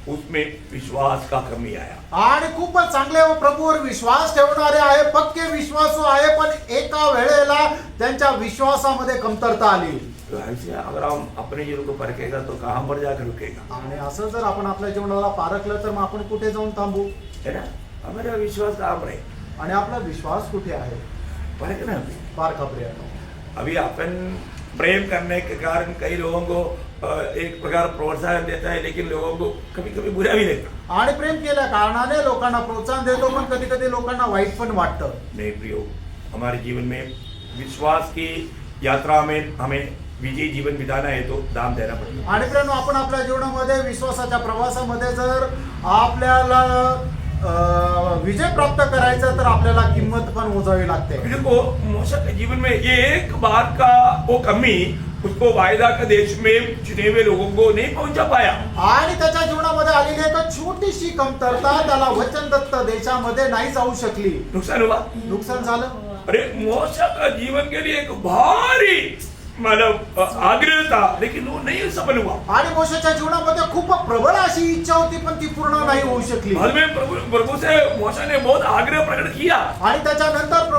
उसमें विश्वास का कमी आया. आणि खूपच चांगले व प्रभूवर विश्वास ठेवणारे आहे, पक्के विश्वासू आहे, पण एका वेळेला त्यांच्या विश्वासामध्ये कमतरता आली. तो ऐसे अगर हम अपने जीवन को परखेगा तो कहाँ पर जाकर रुकेगा, आणि असं जर आपण आपल्या जीवनाला पारखलं तर मग आपण कुठे जाऊन थांबू. है ना. हमारा विश्वास कहाँ पर है, आणि आपला विश्वास कुठे आहे. परखना अभी. पारखा प्रियानो. अभी अपन प्रेम करने के कारण कई लोगों को एक प्रकार प्रोत्साहन देता है, लेकिन लोगों को कभी कभी बुरा भी लगता. आणि प्रेम केल्या कारणाने लोकांना प्रोत्साहन देतो, पण कधी कधी लोकांना वाईट पण वाटतं. नहीं प्रियो, हमारे जीवन में विश्वास की यात्रा में हमें विजयी जीवन बिताना है तो दाम देना पड़ेगा. आणि प्रियानो, आपण आपल्या जीवनामध्ये विश्वासाच्या प्रवासामध्ये जर आपल्याला विजय प्राप्त करायचा तर आपल्याला किंमत पण मोजावी लागते. देखो मूसा के जीवन में ये एक बात का वो कमी उसको वायदा के देश में चुने हुए लोगों को नहीं पहुंचा पाया. आणि त्याच्या जीवनामध्ये आलेली एक छोटीशी कमतरता त्याला वचनदत्त देशामध्ये नाही जाऊ शकली. नुकसान हुआ. नुकसान झालं. अरे मूसा का जीवन के लिए एक भारी मतलब आग्रह था, लेकिन वो नहीं सफल हुआ। आणि मोशेच्या जीवनामध्ये खूप प्रबळ अशी इच्छा होती, पण ती पूर्ण नाही होऊ शकली. बाद में प्रभु से मूसा ने बहुत आग्रह प्रकट किया। आणि त्याच्यानंतर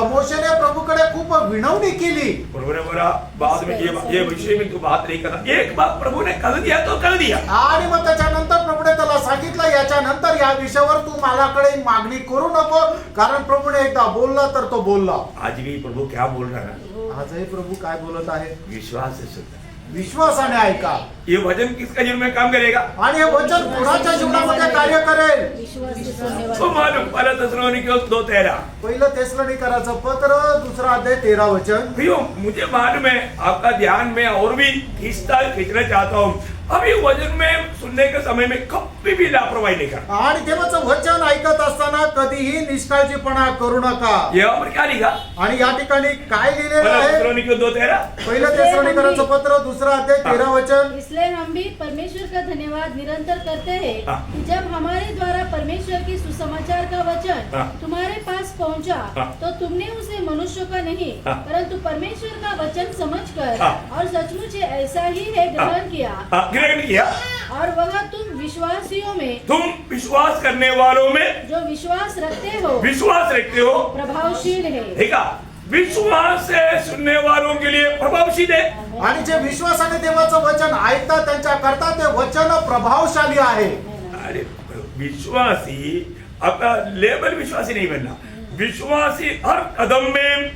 मोशेने प्रभूकडे खूप विनवणी केली. प्रभु ने बोला बाद में ये विषय में तू बात नहीं करना, एक बात प्रभु ने कर दिया तो कर दिया। आणि मग त्याच्यानंतर प्रभूने त्याला सांगितलं, याच्यानंतर या विषयावर तू माझ्याकडे मागणी करू नको, कारण प्रभूने एकदा बोलला तर तो बोलला. आज भी प्रभु क्या बोल रहा है? आजही प्रभू काय बोलत आहे? विश्वास से सुनना। विश्वासाने ऐका. ये वचन किसका जीवन में काम करेगा? आणि हे वचन कोणाच्या जीवनामध्ये कार्य करेल? विश्वास से सुनने तो वाले मालूम पहला थिस्सलुनीकियों 2:13। पहिलं थिस्सलुनीकराचं पत्र 2 अध्याय 13 वचन. भैया मुझे मालूम है आपका ध्यान में और भी खींचना चाहता हूँ। अभी वचन में सुनने के समय में कभी भी लापरवाही नहीं करना। आणि देवाचं वचन ऐकत असताना कधीही निष्काळजीपणा करू नका. यहाँ पर क्या लिखा? आणि या ठिकाणी काय लिहिलेलं पहला आहे? थिस्सलुनीकियों 2:13। पहिलं थिस्सलुनीकराचं पत्र 2 अध्याय 13 वचन. इसलिए हम भी परमेश्वर का धन्यवाद निरंतर करते हैं हाँ। कि जब हमारे द्वारा परमेश्वर की सुसमाचार का वचन हाँ। तुम्हारे पास पहुंचा, हाँ। तो तुमने उसे मनुष्यों का नहीं हाँ। परंतु परमेश्वर का वचन समझकर हाँ। और सचमुच ऐसा ही है ग्रहण किया, ग्रहण किया। और वह तुम विश्वासियों में, तुम विश्वास करने वालों में जो विश्वास रखते हो, विश्वास रखते हो, प्रभावशील है. ठीक है? विश्वास से सुनने वालों के लिए प्रभावशील है। आणि जे विश्वासाने देवाचं वचन ऐकतात त्यांच्या करता ते वचन प्रभावशाली आहे. अरे विश्वासी आपका लेबल विश्वासी नहीं बनना, विश्वासी हर कदम में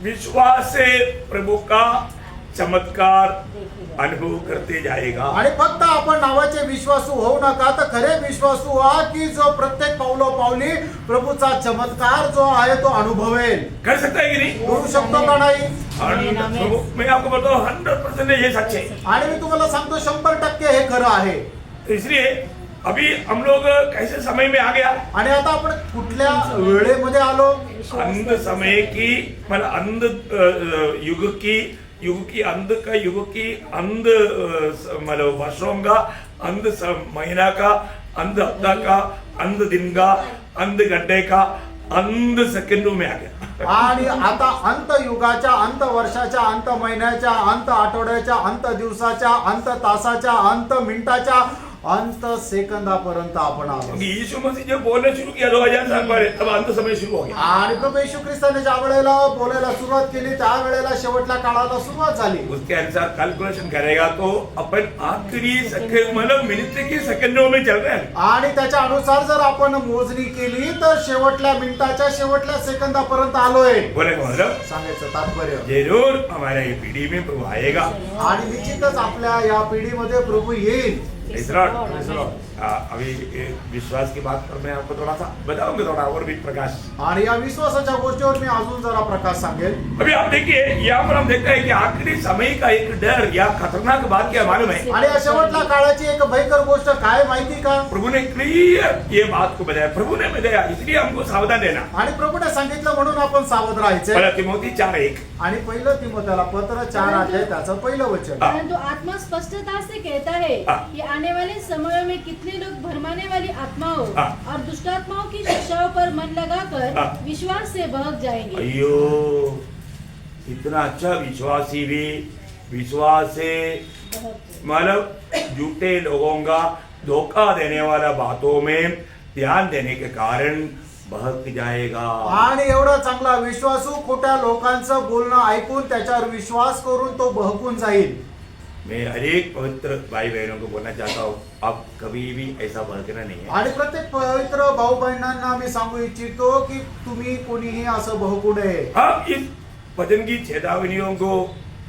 विश्वास से प्रभु का चमत्कार अनुभव करते जाएगा। आणि फक्त आपण नावाचे विश्वासू होऊ नका, तर खरे विश्वासू व्हा की जो प्रत्येक पावलोपावली प्रभूचा चमत्कार जो आहे तो अनुभवेल. कर सकता है कि नहीं? करू शकतो का नाही? मैं आपको बताऊं 100% ये सच है। आणि मी तुम्हाला सांगतो 100% हे खरं आहे. तो इसलिए अभी हम लोग कैसे समय में आ गया? आणि आता आपण कुठल्या वेळेमध्ये आलो? अंध समय की मतलब अंध युग की अंध मतलब वर्षों का, अंध महीना का, अंध हफ्ता का, अंध दिन का, अंध घंटे का, अंध सेकंडों में आ गया। आणि आता अंत युगाच्या, अंत वर्षाच्या, अंत महिन्याच्या, अंत आठवड्याच्या, अंत दिवसाच्या, अंत तासाच्या, अंत मिनिटाच्या, अंत सेकंदापर्यंत आपण आलो. क्योंकि यीशु मसीह जब बोलना शुरू किया 2000 साल पहले, तब अंत समय शुरू हो गया। आणि प्रभू येशू ख्रिस्ताने ज्या वेळेला बोलायला सुरुवात केली त्या वेळेला शेवटल्या काळाला सुरुवात झाली. उसके अनुसार कैलकुलेशन करेगा तो अपन आखिरी सेकंड मतलब मिनट के सेकंडों में चल रहे हैं। आणि त्याच्या अनुसार जर आपण मोजणी केली तर शेवटल्या मिनिटाच्या शेवटल्या सेकंदापर्यंत आलोय. बोले का मतलब सांगायचं तात्पर्य, जरूर हमारे ये पीढ़ी में प्रभु आएगा। आणि निश्चितच आपल्या या पिढीमध्ये प्रभू येईल. अभी विश्वास की बात पर मैं आपको थोड़ा सा बताऊंगा, थोड़ा और भी प्रकाश। आणि या विश्वासाच्या गोष्टीवर मी अजून जरा प्रकाश सांगेल. अभी आप देखिए यहाँ पर हम देखते हैं कि आखिरी समय का एक डर या खतरनाक बात क्या मालूम है? आणि या शेवटल्या काळाची एक भयंकर गोष्ट काय माहिती का? प्रभु ने क्लियर ये बात को बताया, प्रभु ने बताया, इसलिए हमको सावधान रहना। आणि प्रभूने सांगितलं म्हणून आपण सावध राहायचे. पहला तिमोथी 4:1। आणि पहिलं तिमोथेला पत्र 4 अध्याय त्याचं पहिलं वचन. परंतु आत्मा स्पष्टता से कहता है हाँ। कि आने वाले समयों में कितने लोग भरमाने वाली आत्माओं हाँ। और दुष्टात्माओं की शिक्षाओं पर मन लगाकर हाँ। विश्वास से बहक जाएंगे. अयो इतना अच्छा विश्वासी भी विश्वास से मतलब झूठे लोगों का धोखा देने वाला बातों में ध्यान देने के कारण बहक जाएगा. आणि एवढा चांगला विश्वासू खोट्या लोकांचं बोलणं ऐकून त्याच्यावर विश्वास करून तो बहकून जाईल. मैं हर एक पवित्र भाई बहनों को बोलना चाहता हूँ, आप कभी भी ऐसा बहकना नहीं है. आणि प्रत्येक पवित्र भाऊ बहिणांना मी सांगू इच्छितो की तुम्ही कोणीही असं बहकू नये. हम इस वचन की चेतावनियों को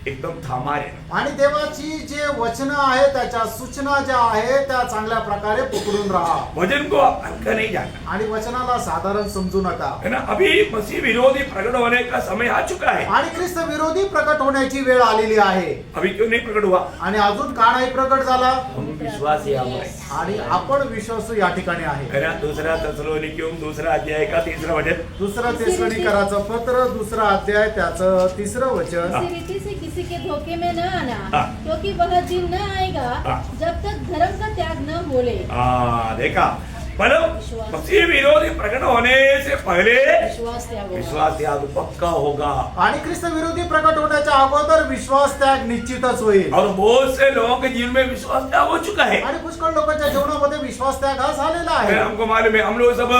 एकदम थामा रहना. आणि देवाची जे वचन आहे त्याच्या सूचना ज्या आहेत त्या चांगल्या प्रकारे पकडून राहा. वचन को आप हल्का नहीं जाना आणि वचनाला साधारण समजू नका. है ना. अभी मसीह विरोधी प्रकट होने का समय आ चुका है. आणि ख्रिस्त विरोधी प्रकट होण्याची वेळ आलेली आहे. अभी क्यों नहीं प्रकट हुआ? आणि अजून का नाही प्रकट झाला? हम विश्वासी हमारे, आणि आपण विश्वासू या ठिकाणी आहे. है ना. दूसरा थिस्सलुनीकियों 2 अध्याय का 3 वचन. दुसरं थिस्सलुनीकराचं पत्र 2 अध्याय त्याचं 3 वचन. इसी रीति से किसी के धोखे में न आना, हाँ। क्योंकि वह दिन न आएगा हाँ। जब तक धर्म का त्याग न हो ले. देखा मतलब मसीह विरोधी प्रकट होने से पहले विश्वास त्याग होगा। विश्वास त्याग पक्का होगा। आणि ख्रिस्त विरोधी प्रकट होण्याच्या अगोदर विश्वास त्याग निश्चितच होईल. और बहुत से लोगों के जीवन में विश्वास त्याग हो चुका है। आणि पुष्कळ लोकांच्या जीवनामध्ये विश्वास त्याग हा झालेला फिर आहे. हमको मालूम है, हम लोग सब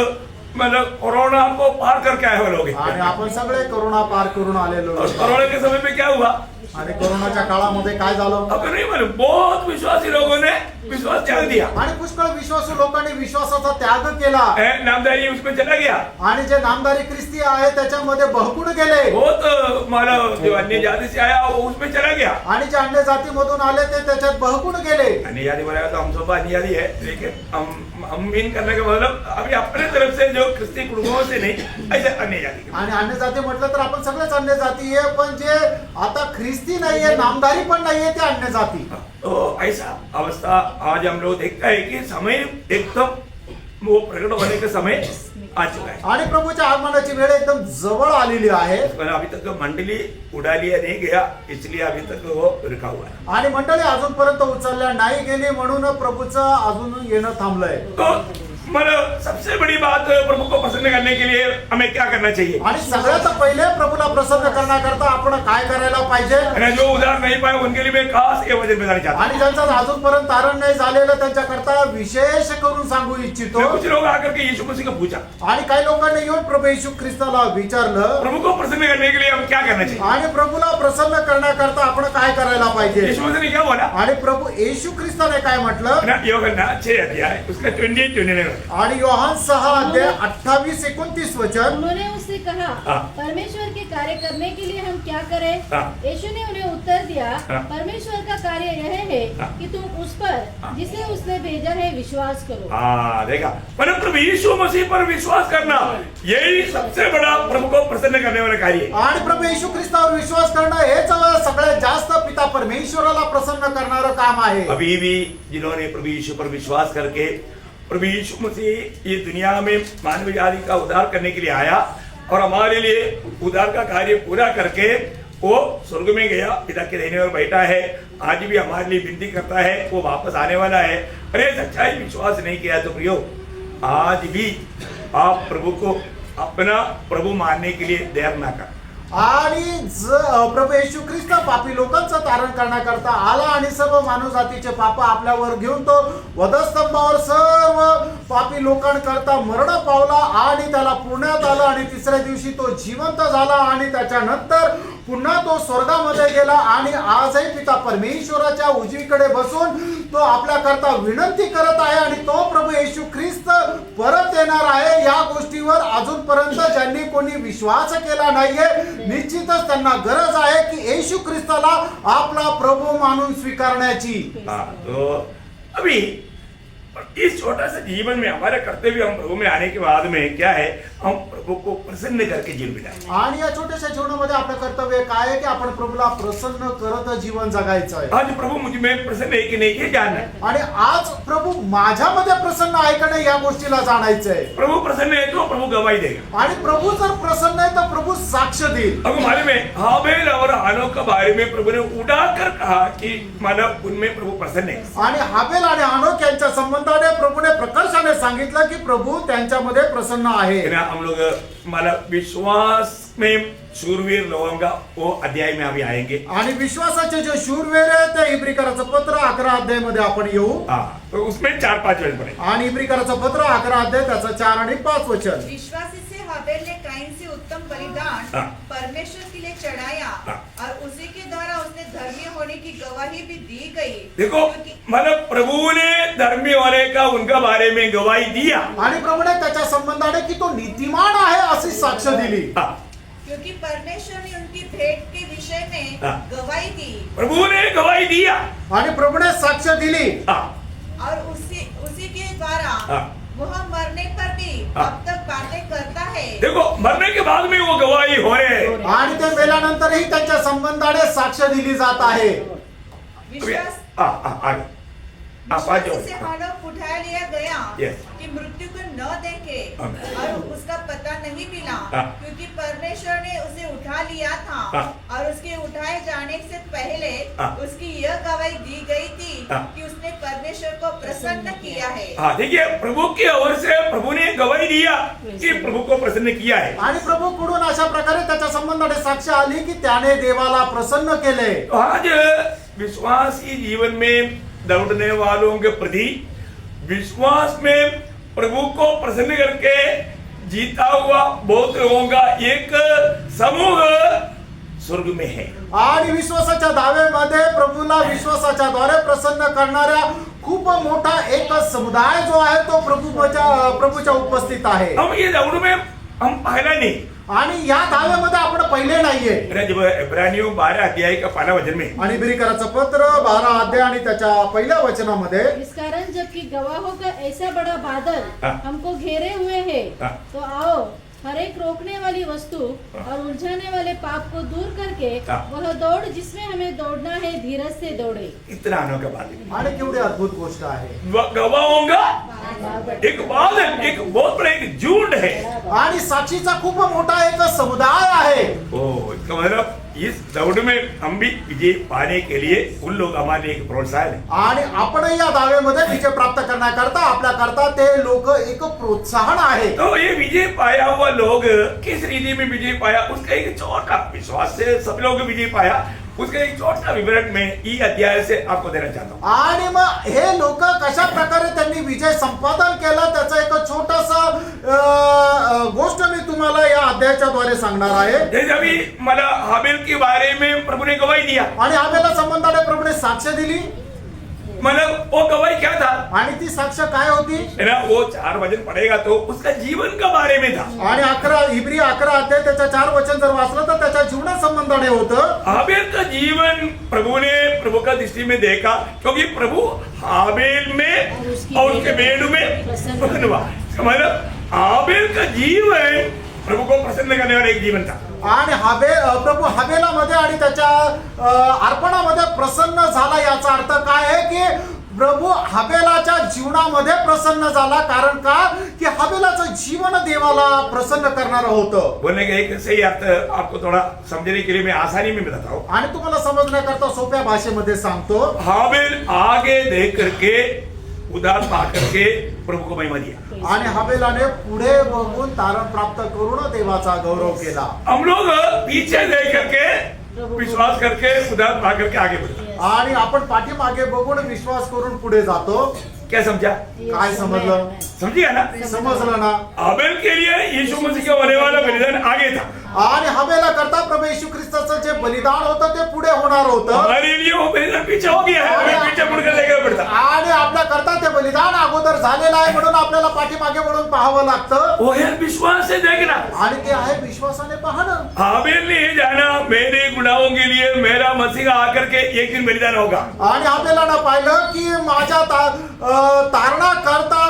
मतलब कोरोना को पार करके आए हुए लोग हैं। आणि आपण सगळे कोरोना पार करून आलेलो और लोक. कोरोना के समय में क्या हुआ आणि कोरोनाच्या काळामध्ये काय झालं? आपको नहीं मालूम, बहुत विश्वासी लोगों ने विश्वास त्याग दिया। आणि पुष्कळ विश्वासू लोकांनी विश्वासाचा त्याग केला. नामदारी उसमें चला गया। आणि जे नामदारी ख्रिस्ती आहे त्याच्यामध्ये बहकून गेले. बहुत मानव जो अन्य जाति से आया वो उसमें चला गया। आणि जे अन्य जातीमधून आले ते त्याच्यात बहकून गेले. अन्य जाति बनाया तो हम सब अन्य जाति है, लेकिन हम इन करने का मतलब अभी अपने तरफ से जो क्रिस्ती कुटुंबों से नहीं, ऐसे अन्य जाति के। आणि अन्य जाती म्हटलं तर आपण सगळेच अन्य जाती आहे, पण जे आता ख्रिस्ती नाहीये, नामदारी पण नाहीये, ते अन्य जाती. तो ऐसा अवस्था आज हम लोग देखता है कि समय एकदम वो प्रकट होने का समय आ चुका है। आणि प्रभूच्या आगमनाची वेळ एकदम जवळ आलेली आहे. पर अभी तक मंडली उड़ा लिया नहीं गया, इसलिए अभी तक वो रुका हुआ है। आणि मंडळी अजूनपर्यंत उचलल्या नाही गेली म्हणून प्रभूचं अजून येणं थांबलंय. तो मतलब सबसे बड़ी बात प्रभु को प्रसन्न करने के लिए हमें क्या करना चाहिए? आणि सगळ्यात पहिले प्रभूला प्रसन्न करण्याकरता आपण काय करायला पाहिजे? और जो उधार नहीं पाए उनके लिए मैं खास ये वचन बताना चाहता आणि ज्यांचं अजूनपर्यंत तारण नाही झालेलं त्यांच्याकरता विशेष करून सांगू हूं। इच्छितो. कुछ लोग आकर के यीशु मसीह को पूछा, आणि काही लोकांनी येऊन प्रभू येशू ख्रिस्ताला विचारलं, प्रभु को प्रसन्न करने के लिए हम क्या करना चाहिए? आणि प्रभूला प्रसन्न करण्याकरता आपण काय करायला पाहिजे? यीशु मसीह ने क्या बोला? आणि प्रभू येशू ख्रिस्ताने काय म्हटलं? ना यूहन्ना 6 अध्याय उसका 28-29 आणि योहान 6 अध्याय 28-29 वचन. उन्होंने उससे कहा, हाँ। परमेश्वर के कार्य करने के लिए हम क्या करें? हाँ। यीशु ने उन्हें उत्तर दिया, हाँ। परमेश्वर का कार्य यह है हाँ। कि तुम उस पर हाँ। जिसे उसने भेजा है विश्वास करो। हाँ देखा, परंतु यीशु मसीह पर विश्वास करना यही सबसे बड़ा प्रभु को प्रसन्न करने वाला कार्य है। आणि प्रभू येशू ख्रिस्तावर विश्वास करणं हेच सगळ्यात जास्त पिता परमेश्वराला प्रसन्न करणारं काम आहे. अभी भी जिन्होंने प्रभु यीशु पर विश्वास करके प्रभु यीशु मसीह ये दुनिया में मानव जाति का उद्धार करने के लिए आया और हमारे लिए उद्धार का कार्य पूरा करके वो स्वर्ग में गया, पिता के रहने पर बैठा है, आज भी हमारे लिए विनती करता है, वो वापस आने वाला है। अरे सच्चाई विश्वास नहीं किया तो प्रियो, आज भी आप प्रभु को अपना प्रभु मानने के लिए देर ना कर। आणि प्रभू येशू ख्रिस्त पापी लोकांचं तारण करण्याकरता आला आणि सर्व मानव जातीचे पाप आपल्यावर घेऊन तो वधस्तंभावर सर्व पापी लोकांकरता मरण पावला आणि त्याला पुण्यात आला आणि तिसऱ्या दिवशी तो जिवंत झाला आणि त्याच्यानंतर पुन्हा तो स्वर्गामध्ये गेला आणि आजही पिता परमेश्वराच्या उजवीकडे बसून तो आपल्याकरता विनंती करत आहे आणि तो प्रभू येशू ख्रिस्त परत येणार आहे. या गोष्टीवर अजूनपर्यंत ज्यांनी कोणी विश्वास केला नाहीये, निश्चितच त्यांना गरज आहे की येशू ख्रिस्ताला आपला प्रभू मानून स्वीकारण्याची. हाँ, तो अभी इस छोटा सा जीवन में हमारे कर्तव्य, हम प्रभु में आने के बाद में क्या है, हम प्रभु को प्रसन्न करके जीवन बिताएं। आणि या छोट्याशा जीवनामध्ये आपलं कर्तव्य काय आहे की आपण प्रभूला प्रसन्न करत जीवन जगायचं आहे. आज प्रभु मुझ में प्रसन्न है कि नहीं ये जानना है। आणि आज प्रभू माझ्यामध्ये प्रसन्न आहे का नाही या गोष्टीला जाणायचं आहे. प्रभु प्रसन्न है तो प्रभु गवाही देगा। आणि प्रभू जर प्रसन्न आहे तर प्रभू साक्ष देईल. अब मालूम है, हाबेल और हानोक के बारे में प्रभु ने उड़ाकर कहा कि मानव उनमें प्रभु प्रसन्न है। आणि हाबेल आणि हनोक यांच्या संबंधाने प्रभूने प्रकर्षाने सांगितलं की प्रभू त्यांच्यामध्ये प्रसन्न आहे. हम लोग मतलब विश्वास में शूरवीर लोगों का वो अध्याय में अभी आएंगे। आणि विश्वासाचे जे शूरवीर आहे ते इब्रिकराचं पत्र 11 अध्यायामध्ये आपण येऊ. हाँ, तो उसमें 4-5 वचन पढ़े। आणि इब्रिकराचं पत्र 11 अध्याय त्याचं 4 आणि 5 वचन. विश्वासी से हाबेल ने काइन से उत्तम बलिदान हाँ। परमेश्वर के लिए चढ़ाया हाँ। और उसी के द्वारा उसने धर्मी होने की गवाही भी दी गई। देखो, क्योंकि मतलब प्रभु ने धर्मी होने का उनका बारे में गवाही दिया। आणि प्रभूने त्याच्या संबंधाने की तो नीतिमान आहे अशी साक्ष दिली. हाँ, क्योंकि परमेश्वर ने उनकी भेंट के विषय में हाँ। गवाही दी प्रभु ने गवाही दिया। आणि प्रभूने साक्ष दिली. हाँ, और उसी के द्वारा हाँ। वह मरने पर भी हाँ। अब तक बातें करता है। देखो, मरने के बाद में वो गवाही हो रहे हैं। आणि ते मेल्यानंतरही त्यांच्या संबंधाने साक्ष दिली जात आहे. विश्वास आगे। विश्वासी से हनोक उठाया लिया गया Yes. कि मृत्यु को न देखे Amen. और उसका पता नहीं मिला हाँ। क्योंकि परमेश्वर ने उसे उठा लिया था हाँ। और उसके उठाए जाने से पहले हाँ। उसकी यह गवाही दी गई थी हाँ। कि उसने परमेश्वर को प्रसन्न किया है। हाँ देखिए, प्रभु की ओर से प्रभु ने गवाही दिया कि प्रभु को प्रसन्न किया है। आणि प्रभूकडून अशा प्रकारे त्याच्या संबंधाने साक्ष आली की त्याने देवाला प्रसन्न केले. तो आज विश्वासी जीवन में दौड़ने वालों के प्रति विश्वास में प्रभु को प्रसन्न करके जीता हुआ बहुत लोगों का एक समूह स्वर्ग में है. आणि विश्वासाच्या दाव्यामध्ये प्रभूला विश्वासाच्या द्वारे प्रसन्न करणाऱ्या खूप मोठा एक समुदाय जो आहे तो प्रभूच्या उपस्थित आहे. हम ये दौड़ में हम पहला नहीं. आणि या दाव्यामध्ये आपण पहिले नाहीये. जब इब्रानियों 12 अध्याय का पहला वचन में आणि इब्रिकराचं पत्र 12 अध्याय आणि त्याच्या पहिल्या वचनामध्ये इस कारण जबकि गवाहों का ऐसा बड़ा बादल हाँ। हमको घेरे हुए है हाँ। तो आओ हर एक रोकने वाली वस्तु और उलझाने वाले पाप को दूर करके हाँ। वह दौड़ जिसमें हमें दौड़ना है धीरज से दौड़े. इतना अनोखा बात है. आणि केवढी अद्भुत गोष्ट आहे. गवाहों का एक बादल, एक बहुत बड़ा एक झुंड है. आणि साक्षीचा खूप मोठा एक समुदाय आहे. ओ, इसका मतलब इस दौड़ में हम भी विजय पाने के लिए उन लोग हमारे लिए एक प्रोत्साहन है. आणि आपण या दाव्यामध्ये विजय प्राप्त करण्याकरता आपल्याकरता ते लोक एक प्रोत्साहन आहे. तो ये विजय पाया हुआ लोग किस रीति में विजय पाया, उसका एक छोटा विश्वास से सब लोग विजय पाया, उसका एक छोटा विवरण में ई अध्याय से आपको देना चाहता हूँ. आणि मग हे लोक कशा प्रकारे त्यांनी विजय संपादन केला त्याचा एक छोटासा गोष्ट मी तुम्हाला या अध्यायाच्या द्वारे सांगणार आहे. जैसे अभी मला हाबिल के बारे में प्रभु ने गवाही दिया. आणि आम्हाला संबंधाने प्रभूने साक्ष दिली. मतलब वो गवाही क्या था, आणि ती साक्ष काय होती. है ना, वो 4 वचन पढ़ेगा तो उसका जीवन का बारे में था. आणि 11 इब्री 11 अध्याय त्याच्या 4 वचन जर वाचलं तर त्याच्या जीवना संबंधाने होतं. हाबिल का जीवन प्रभु ने प्रभु का दृष्टि में देखा, क्योंकि प्रभु हाबिल में और उसके बेड़ में प्रसन्न हुआ. मतलब हाबिल का जीवन प्रभु को प्रसन्न करने वाला एक जीवन था. आणि प्रभू हबेलामध्ये आणि त्याच्या अर्पणामध्ये प्रसन्न झाला. याचा अर्थ काय आहे की प्रभू हबेलाच्या जीवनामध्ये प्रसन्न झाला. कारण का की हबेलाचं जीवन देवाला प्रसन्न करणारं होतं. बोलने का एक सही अर्थ आपको थोड़ा समझने के लिए मैं आसानी में बताता हूँ. आणि तुम्हाला समजण्याकरता सोप्या भाषेमध्ये सांगतो. हाबिल आगे देख करके उदार पा करके प्रभु को महिमा दिया. आणि हबेलाने पुढे बघून तारण प्राप्त करून देवाचा गौरव केला. हम लोग पीछे देख करके विश्वास करके उदार पा करके आगे बढ़ते. आणि आपण पाठीमागे बघून विश्वास करून पुढे जातो. क्या समझा, काय समजलं. समझिए ना. समजलं ना. हाबिल के लिए यीशु मसीह का होने वाला बलिदान आगे था. आणि हबेला करता प्रभू येशू ख्रिस्ताचं जे बलिदान होतं ते पुढे होणार होतं. हमारे लिए वो बलिदान पीछे हो गया है, हमें पीछे मुड़कर देखना पड़ता. आणि आपल्या करता ते बलिदान अगोदर झालेलं आहे म्हणून आपल्याला पाठीमागे वळून पाहावं लागतं. वो है विश्वास से देखना. आणि ते आहे विश्वासाने पाहणं. हाबिल ने ये जाना मेरे गुनाहों के लिए मेरा मसीह आकर के एक दिन बलिदान होगा. आणि हबेलानं पाहिलं की माझ्या तारणा करता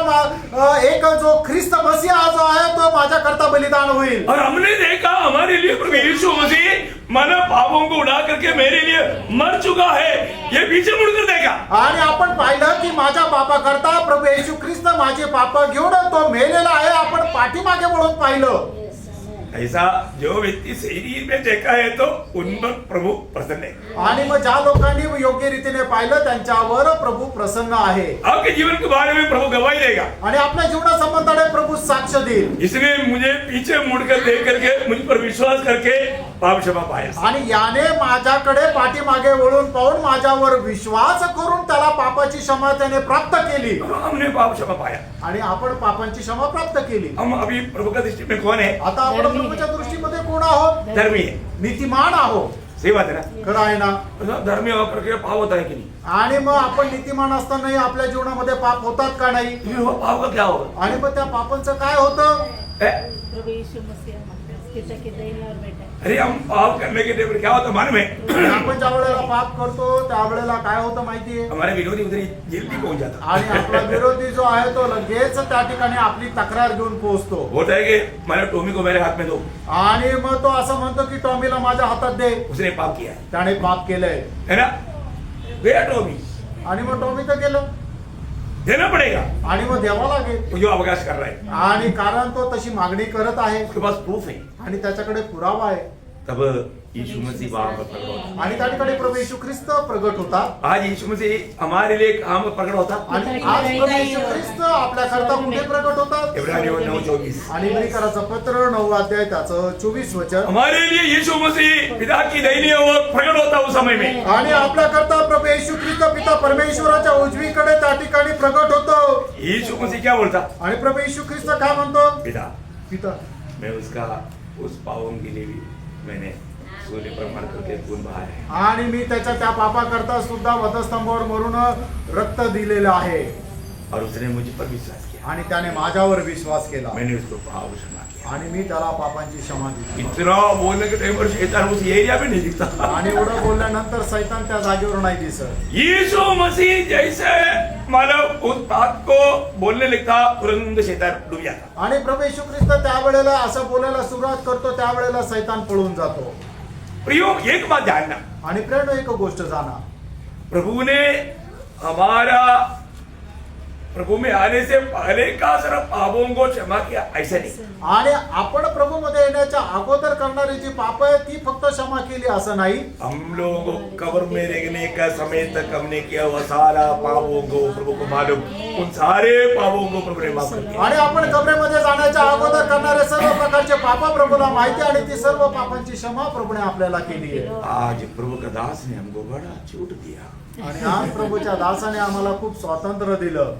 एक जो ख्रिस्त मसीहा जो आहे तो माझ्या करता बलिदान होईल. और हमने देखा हमारे लिए प्रभु यीशु मसीह मानव पापों को उड़ा करके मेरे लिए मर चुका है. ये पीछे मुड़कर देखा. आणि आपण पाहिलं की माझ्या पापा करता प्रभू येशू ख्रिस्त माझे पाप घेऊन तो मेलेला आहे. आपण पाठीमागे वळून पाहिलं. ऐसा जो व्यक्ति शरीर में देखा है तो उन पर प्रभु प्रसन्न है. आणि मग ज्या लोकांनी योग्य रीतीने पाहिलं त्यांच्यावर प्रभू प्रसन्न आहे. आपके जीवन के बारे में प्रभु गवाही देगा. आणि आपल्या जीवना संबंधाने प्रभू साक्ष देईल. इसने मुझे पीछे मुड़कर देख करके मुझ पर विश्वास करके पाप क्षमा पाया. आणि याने माझ्याकडे पाठीमागे वळून पाहून माझ्यावर विश्वास करून त्याला पापाची क्षमा त्याने प्राप्त केली. हमने पाप क्षमा पाया. आणि आपण पापांची क्षमा प्राप्त केली. हम अभी प्रभु का दृष्टि में कौन है? आता आपण प्रभूच्या दृष्टीमध्ये कोण आहोत? धर्मी है. नीतिमान आहोत. सही बात है ना. खरं आहे ना. धर्मी होकर के पाप होता है कि नहीं? आणि मग आपण नीतिमान असतानाही आपल्या जीवनामध्ये पाप होतात का नाही? फिर वो पाप का क्या होगा? आणि मग त्या पापांचं काय होतं? प्रभु यीशु मसीह पिता के दाहिने और बैठा है. अरे हम पाप करने के टाइम क्या होता मालूम है? आपण ज्या वेळेला पाप करतो त्यावेळेला काय होतं माहितीये? हमारे विरोधी उधर जल्दी पहुंच जाता. आणि आपला विरोधी जो आहे तो लगेच त्या ठिकाणी आपली तक्रार घेऊन पोहोचतो. होता है कि मैंने टोमी को मेरे हाथ में दो. आणि मग तो असं म्हणतो की टॉमीला माझ्या हातात दे. उसने पाप किया है. त्याने पाप केलंय. है ना. गया टोमी. आणि मग टॉमी तर गेलं. देना पड़ेगा. आणि मग द्यावा लागेल. तो जो अवकाश कर रहा है आणि कारण तो तशी मागणी करत आहे उसके पास प्रूफ है. आणि त्याच्याकडे पुरावा आहे. तब यीशु मसीह वहां पर प्रकट होता। आणि त्या ठिकाणी प्रभू येशू ख्रिस्त प्रगट होता आज यीशु मसीह हमारे लिए कहाँ पर प्रकट होता? आणि आज प्रभू येशू ख्रिस्त आपल्या करता कुठे प्रगट होतात? इब्रानियों 9:24। आणि इब्रिकराचं पत्र 9 अध्याय त्याचं 24 वचन. हमारे लिए यीशु मसीह पिता की दयनीय ओर प्रकट होता उस समय में। आणि आपल्या करता प्रभू येशू ख्रिस्त पिता परमेश्वराच्या उजवीकडे त्या ठिकाणी प्रगट होतो. यीशु मसीह क्या बोलता? आणि प्रभू येशू ख्रिस्त काय म्हणतो? पिता, पिता, मैं उसका उस पापों के लिए भी मैंने सूर्य पर मर करके खून बहाया है। आणि मी त्याच्या त्या पापाकरता सुद्धा वधस्तंभावर मरून रक्त दिलेलं आहे. और उसने मुझ पर विश्वास किया, आणि त्याने माझ्यावर विश्वास केला मैंने उसको पाप क्षमा किया। आणि मी त्याला पापांची क्षमा दिली. इतना बोलने के टाइम पर शैतान उस एरिया में नहीं दिखता। आणि एवढं बोलल्यानंतर सैतान त्या जागेवर नाही दिसत. यीशु मसीह जैसे मतलब उस बात को बोलने लगता, तुरंत शैतान डूब जाता। आणि प्रभू येशू ख्रिस्त त्यावेळेला असं बोलायला सुरुवात करतो, त्यावेळेला सैतान पळून जातो. प्रियो, एक बात जानना, आणि प्रेरणा एक गोष्ट जाणा, प्रभु ने हमारा प्रभु में आने से पहले का सिर्फ पापों को क्षमा किया ऐसा नहीं। आणि आपण प्रभू मध्ये येण्याच्या अगोदर करणारी जी पाप आहे ती फक्त क्षमा केली असं नाही. हम लोगों को कब्र में रहने का समय तक हमने किया हुआ सारा पापों को प्रभु को मालूम, उन सारे पापों को प्रभु ने माफ कर दिया। आणि आपण कब्रेमध्ये जाण्याच्या अगोदर करणारे सर्व प्रकारचे पाप प्रभूला माहिती आणि ती सर्व पापांची क्षमा प्रभूने आपल्याला केली आहे. आज प्रभु का दास ने हमको बड़ा छूट दिया। आणि आज प्रभूच्या दासाने आम्हाला खूप स्वातंत्र्य दिलं.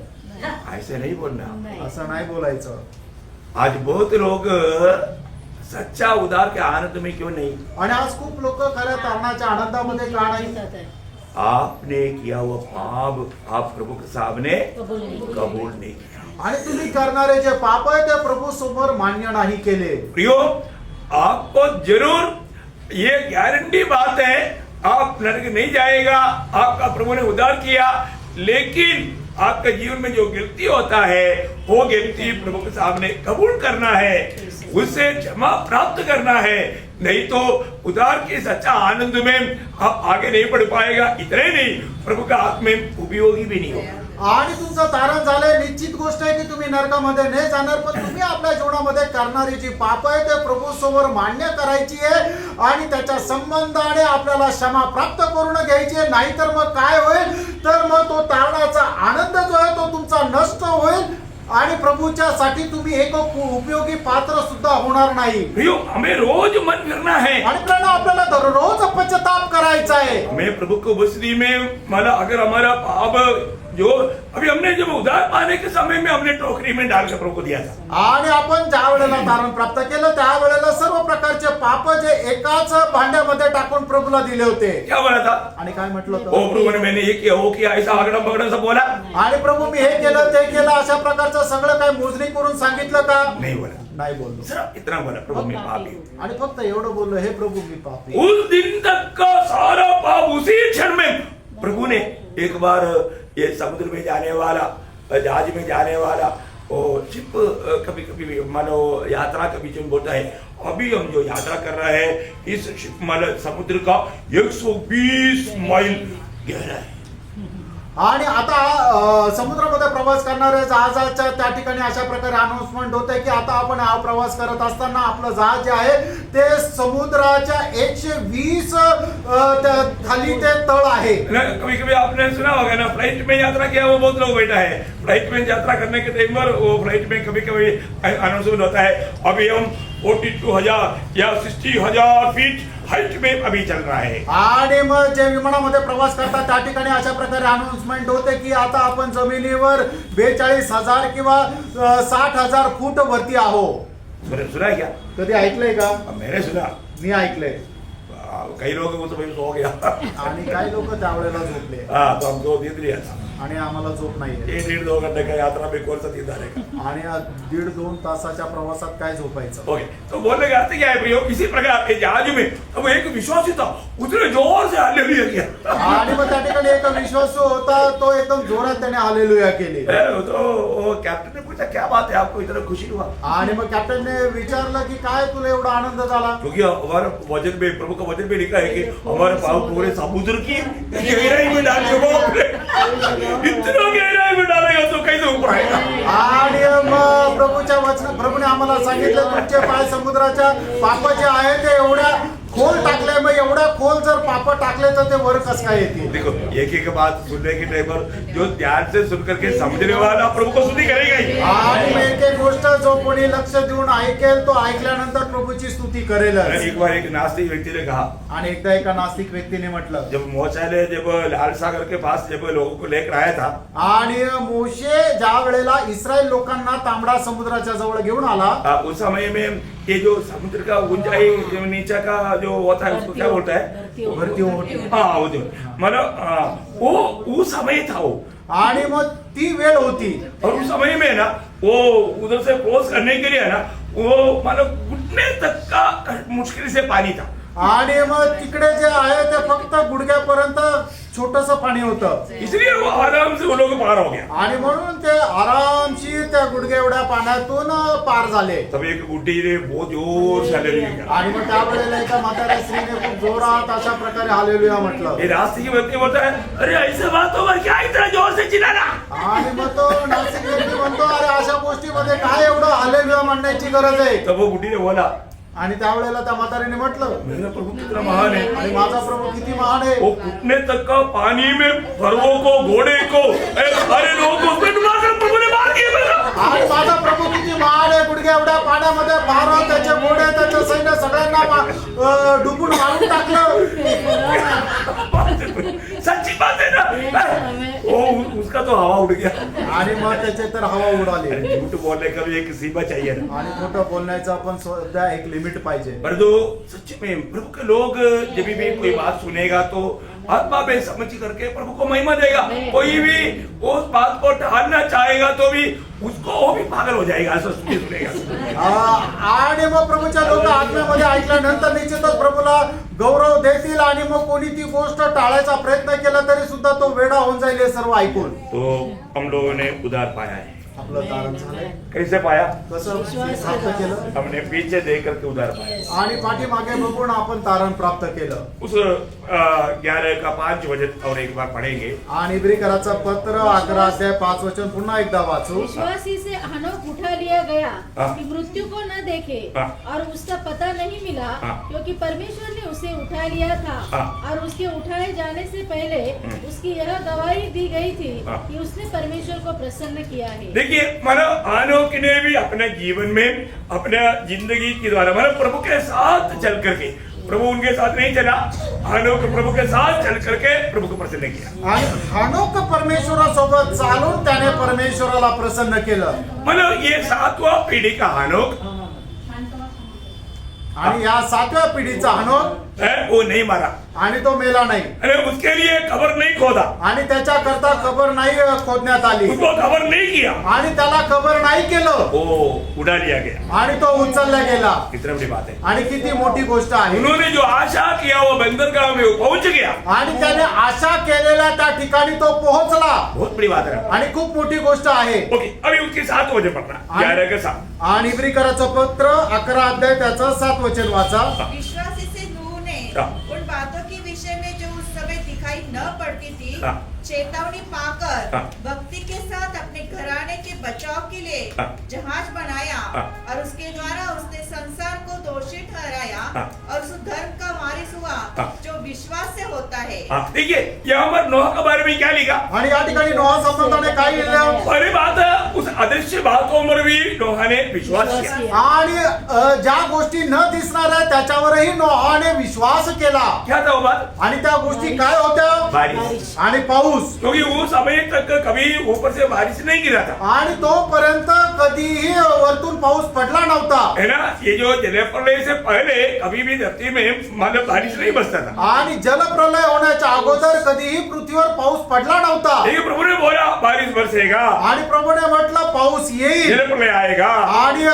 ऐसे नहीं बोलना, असं नाही बोलायचं. आज बहुत लोग सच्चा उदार के आनंद में क्यों नहीं? आणि आज खूप लोक खऱ्या तारणाच्या आनंदामध्ये का नाही? आपने किया हुआ पाप आप प्रभु के सामने कबूल नहीं किया। आणि तुम्ही करणारे जे पाप आहे ते प्रभू समोर मान्य नाही केले. प्रियो, आपको जरूर ये गारंटी बात है, आप नरक नहीं जाएगा, आपका प्रभु ने उद्धार किया, लेकिन आपके जीवन में जो गिनती होता है वो गिनती प्रभु के सामने कबूल करना है, उससे क्षमा प्राप्त करना है, नहीं तो उद्धार के सच्चा आनंद में आप आगे नहीं बढ़ पाएगा। इतने नहीं, प्रभु का हाथ में उपयोगी भी नहीं होगा। आणि तुमचं तारण झालंय, निश्चित गोष्ट आहे की तुम्ही नरकामध्ये नाही जाणार, पण तुम्ही आपल्या जीवनामध्ये करणारी जी पाप आहे ते प्रभू समोर मान्य करायची आहे आणि त्याच्या संबंधाने आपल्याला क्षमा प्राप्त करून घ्यायची आहे. नाहीतर मग काय होईल, तर मग तो तारणाचा आनंद जो आहे तो तुमचा नष्ट होईल आणि प्रभूच्या साठी तुम्ही एक उपयोगी पात्र सुद्धा होणार नाही. प्रियो, हमें रोज मन फिरना है आणि प्रेरणा आपल्याला दररोज पश्चाताप करायचा है. हमें प्रभु को बसनी में मतलब अगर हमारा पाप जो अभी हमने जब उद्धार पाने के समय में हमने टोकरी में डालकर प्रभु को दिया था, आणि आपण ज्या वेळेला तारण प्राप्त केलं त्यावेळेला सर्व प्रकारचे पाप जे एकाच भांड्यामध्ये टाकून प्रभूला दिले होते. क्या बोला था? आणि काय म्हटलं ओ होतं? प्रभु ने मैंने ये किया वो किया ऐसा अगड़म बगड़म सब बोला आणि प्रभू मी हे केलं ते केलं अशा प्रकारचं सगळं काय मोजणी करून सांगितलं का? नहीं बोला, नाही बोललो. सिर्फ इतना बोला, प्रभु मैं पापी हूँ। आणि फक्त एवढं बोललो, हे प्रभू मी पापी. उस दिन तक का सारा पाप उसी क्षण में प्रभु ने एक बार ये समुद्र में जाने वाला, जहाज में जाने वाला, वो शिप कभी कभी मानो यात्रा के बीच में बोलता है, अभी हम जो यात्रा कर रहे हैं इस शिप मानो समुद्र का 120 माइल गहरा है। आणि आता समुद्रामध्ये प्रवास करणाऱ्या जहाजाच्या त्या ठिकाणी अशा प्रकारे अनाउन्समेंट होते की आता आपण हा प्रवास करत असताना आपलं जहाज जे आहे ते समुद्राच्या 120 खाली ते तळ आहे. कभी कभी आपने सुना होगा ना, फ्लाइट में यात्रा किया वो बहुत लोग बैठा है, फ्लाइट में यात्रा करने के टाइम पर वो फ्लाइट में कभी कभी अनाउंसमेंट होता है, अभी हम 42,000 या 60,000 फीट हाइट में अभी चल रहा है। आणि मग जे विमानामध्ये प्रवास करतात त्या ठिकाणी अशा प्रकारे अनाउन्समेंट होते की आता आपण जमिनीवर 42,000 किंवा 60,000 फूट वरती आहो. सुना है क्या? कधी ऐकलंय का? मैंने सुना, मी ऐकलंय. कई लोगों को तो भाई सो गया आणि काही लोक त्यावेळेला झोपले हाँ, तो हमको नींद नहीं आता। आणि आम्हाला झोप नाहीये. 1-1.5-2 घंटे का यात्रा में कौन सा नींद आएगा? आणि 1.5-2 तासाच्या प्रवासात काय झोपायचं? ओके, तो बोलने का अर्थ क्या है प्रियो? इसी प्रकार के जहाज में अब एक विश्वासी था, उसने जोर से हालेलुया किया। आणि मग त्या ठिकाणी एक विश्वासू होता, तो एकदम जोरात त्याने हालेलुया केली. तो कैप्टन ने पूछा, क्या बात है, आपको इतना खुशी हुआ? आणि मग कॅप्टनने विचारलं की काय तुला एवढा आनंद झाला? क्योंकि हमारे वचन में, प्रभु का वचन में लिखा है कि हमारे पाप पूरे समुद्र की गहराई में डाल के इतना गहराई में डालेगा तो कैसे ऊपर आएगा? आणि मग प्रभूने आम्हाला सांगितलं तुमचे पाय समुद्राच्या पाप जे आहे ते एवढ्या खोल टाकले, मग एवढ्या खोल जर पाप टाकले तर ते वर कस काय येतील? देखो एक एक बात सुनने के टाइम पर जो ध्यान से सुन करके समझने वाला प्रभु को स्तुति करेगा ही। आणि एक एक गोष्ट जो कोणी लक्ष देऊन ऐकेल तो ऐकल्यानंतर प्रभूची स्तुती करेलच. एक बार एक नास्तिक व्यक्ति ने कहा, आणि एकदा एका नास्तिक व्यक्तीने म्हटलं, जब मोशा ने जब लाल सागर के पास जब लोगों को लेकर आया था, आणि मोशे ज्या वेळेला इस्रायल लोकांना तांबडा समुद्राच्या जवळ घेऊन आला, उस समय में ये जो समुद्र का ऊंचाई नीचे का जो होता है उसको क्या बोलता है? भरती होती. हाँ वो जो मतलब वो समय था वो, आणि मग ती वेळ होती. और उस समय में ना वो उधर से क्रॉस करने के लिए ना वो मतलब घुटने तक का मुश्किल से पानी था. आणि मग तिकडे जे आहे ते फक्त गुडघ्यापर्यंत छोटस पाणी होतं. इसलिए वो आराम से वो लोग पार हो गया. आणि म्हणून ते आरामशीर त्या गुडघ्या एवढ्या पाण्यातून पार झाले. तब एक बुढ़ी ने बहुत जोर से हालेलुया किया. आणि मग त्यावेळेला एका म्हाताऱ्या स्त्रीने खूप जोरात अशा प्रकारे हालेलुया म्हटलं. ये रास्ते की व्यक्ति बोलता है, अरे ऐसे बात होगा क्या इतना जोर से चिल्लाना? आणि मग तो नास्तिक व्यक्ती म्हणतो, अरे अशा गोष्टीमध्ये काय एवढं हालेलुया म्हणण्याची गरज आहे? तब वो बुढ़ी ने बोला, आणि त्यावेळेला त्या म्हातारीने म्हटलं, मेरा प्रभु कितना महान है, आणि माझा प्रभू किती महान आहे. वो घुटने तक का पानी में फरवों को घोड़े को सारे लोगों को उसमें डुबाकर प्रभु ने मार दिया. आणि माझा प्रभू किती महान आहे, गुडघ्या एवढ्या पाण्यामध्ये भारत, त्याचे घोडे, त्याचे सैन्य सगळ्यांना डुबून मारून टाकलं. सच्ची बात है ना. वो उसका तो हवा उड़ गया. आणि मग त्याचे तर हवा उडाली. अरे झूठ बोलने का भी एक सीमा चाहिए ना. आणि खोटं बोलण्याचं पण सध्या एक लिमिट पाहिजे. पर जो सच्चे में प्रभु के लोग जब भी कोई बात सुनेगा तो आत्मा में समझ करके प्रभु को महिमा देगा. कोई भी उस बात को टालना चाहेगा तो भी उसको वो भी पागल हो जाएगा असं सुनेगा. आणि मग प्रभूच्या लोक आत्म्यामध्ये ऐकल्यानंतर निश्चितच प्रभूला गौरव देतील. आणि मग कोणी ती गोष्ट टाळायचा प्रयत्न केला तरी सुद्धा तो वेडा होऊन जाईल हे सर्व ऐकून. तो हम लोगों ने उधार पाया है. आपलं तारण झालंय. कैसे पाया? कसं प्राप्त केलं? हमने पीछे देख करके उधार पाया. आणि पाठीमागे बघून आपण तारण प्राप्त केलं. उस 11 का 5 वचन और एक बार पढ़ेंगे. आणि इब्रिकराचं पत्र 11 अध्याय 5 वचन पुन्हा एकदा वाचू. विश्वासी से हनोक उठा लिया गया हाँ। कि मृत्यु को न देखे हाँ। और उसका पता नहीं मिला हाँ। क्योंकि परमेश्वर ने उसे उठा लिया था हाँ। और उसके उठाए जाने से पहले उसकी यह गवाही दी गई थी हाँ। कि उसने परमेश्वर को प्रसन्न किया है. देखिए मानो आनोक ने भी अपने जीवन में अपने जिंदगी के द्वारा मानो प्रभु के साथ चल करके, प्रभु उनके साथ नहीं चला, आनोक प्रभु के साथ चल करके प्रभु को प्रसन्न किया. आणि हनोक परमेश्वरासोबत चालून त्याने परमेश्वराला प्रसन्न केलं. मतलब ये 7वां पीढ़ी का आनोक आणि या 7व्या पिढीचा हनोक है वो नहीं मारा. आणि तो मेला नाही. अरे उसके लिए कबर नहीं खोदा, आणि त्याच्या करता कबर नाही खोदण्यात आली. उसको कबर नहीं किया, आणि त्याला कबर नाही केलं. वो उड़ा लिया गया. आणि तो उचलला गेला. कितना बड़ी बात है. आणि किती मोठी गोष्ट आहे. उन्होंने जो आशा किया वो बंदरगाह में वो पहुंच गया. आणि त्याने आशा केलेल्या त्या ठिकाणी तो पोहोचला. बहुत बड़ी बात है. आणि खूप मोठी गोष्ट आहे. ओके अभी उसके 7 वचन पढ़ना. 11 के 7. आणि इब्रिकराचं पत्र 11 अध्याय त्याचं 7 वचन वाचा. विश्वासी से नूह ने हाँ। उन बातों के विषय में जो उस समय दिखाई न पड़ती थी हाँ। चेतावनी पाकर हाँ। भक्ति के साथ अपने घराने के बचाव के लिए हाँ। जहाज बनाया हाँ। और उसके द्वारा उसने संसार को दोषी ठहराया हाँ। और उस धर्म का वारिस हुआ हाँ। जो विश्वास से होता है. देखिए यहाँ पर नोह के बारे में क्या लिखा. आणि या ठिकाणी नोहा संबंधाने काय लिहिलं. पहली बात है उस अदृश्य बातों पर भी नोहा ने विश्वास किया. आणि ज्या गोष्टी न दिसणाऱ्या त्याच्यावरही नोहाने विश्वास केला. क्या था वो बात. आणि त्या गोष्टी काय होत्या. बारिश. आणि पाऊस. क्योंकि वो समय तक कभी ऊपर से बारिश नहीं गिरा था. आणि तोपर्यंत कधीही वरतून पाऊस पडला नव्हता. है ना. ये जो जलप्रलय से पहले कभी भी धरती में मतलब बारिश नहीं बसता था. आणि जलप्रलय होण्याच्या अगोदर कधीही पृथ्वीवर पाऊस पडला नव्हता. लेकिन प्रभु ने बोला बारिश बरसेगा, आणि प्रभूने म्हटलं पाऊस येईल. जलप्रलय आएगा, आणि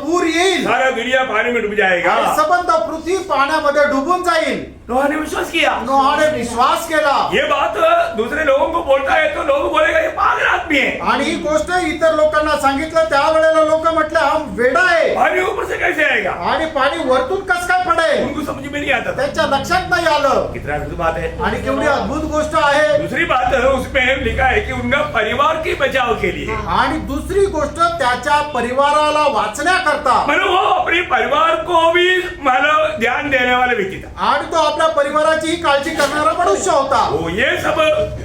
पूर येईल. सारा दुनिया पानी में डूब जाएगा. आणि संबंध पृथ्वी पाण्यामध्ये डुबून जाईल. नोहा ने विश्वास किया. नोहाने विश्वास केला. ये बात दूसरे लोगों को बोलता है तो लोग बोलेगा ये पागल आदमी है. आणि ही गोष्ट इतर लोकांना सांगितलं त्यावेळेला लोक म्हटले हा वेडा आहे. पानी ऊपर से कैसे आएगा. आणि पाणी वरतून कस काय पडेल. उनको समझ में नहीं आता था. त्यांच्या लक्षात नाही आलं. कितना अद्भुत बात है. आणि केवढी अद्भुत गोष्ट आहे. दूसरी बात उसमें लिखा है कि उनका परिवार के बचाव के लिए. आणि दुसरी गोष्ट त्याच्या परिवाराला वाचण्याकरता. मतलब वो अपने परिवार को भी मतलब ध्यान देने वाले व्यक्ति था। आणि तो आपल्या परिवाराची काळजी करणारा मनुष्य होता वो ये सब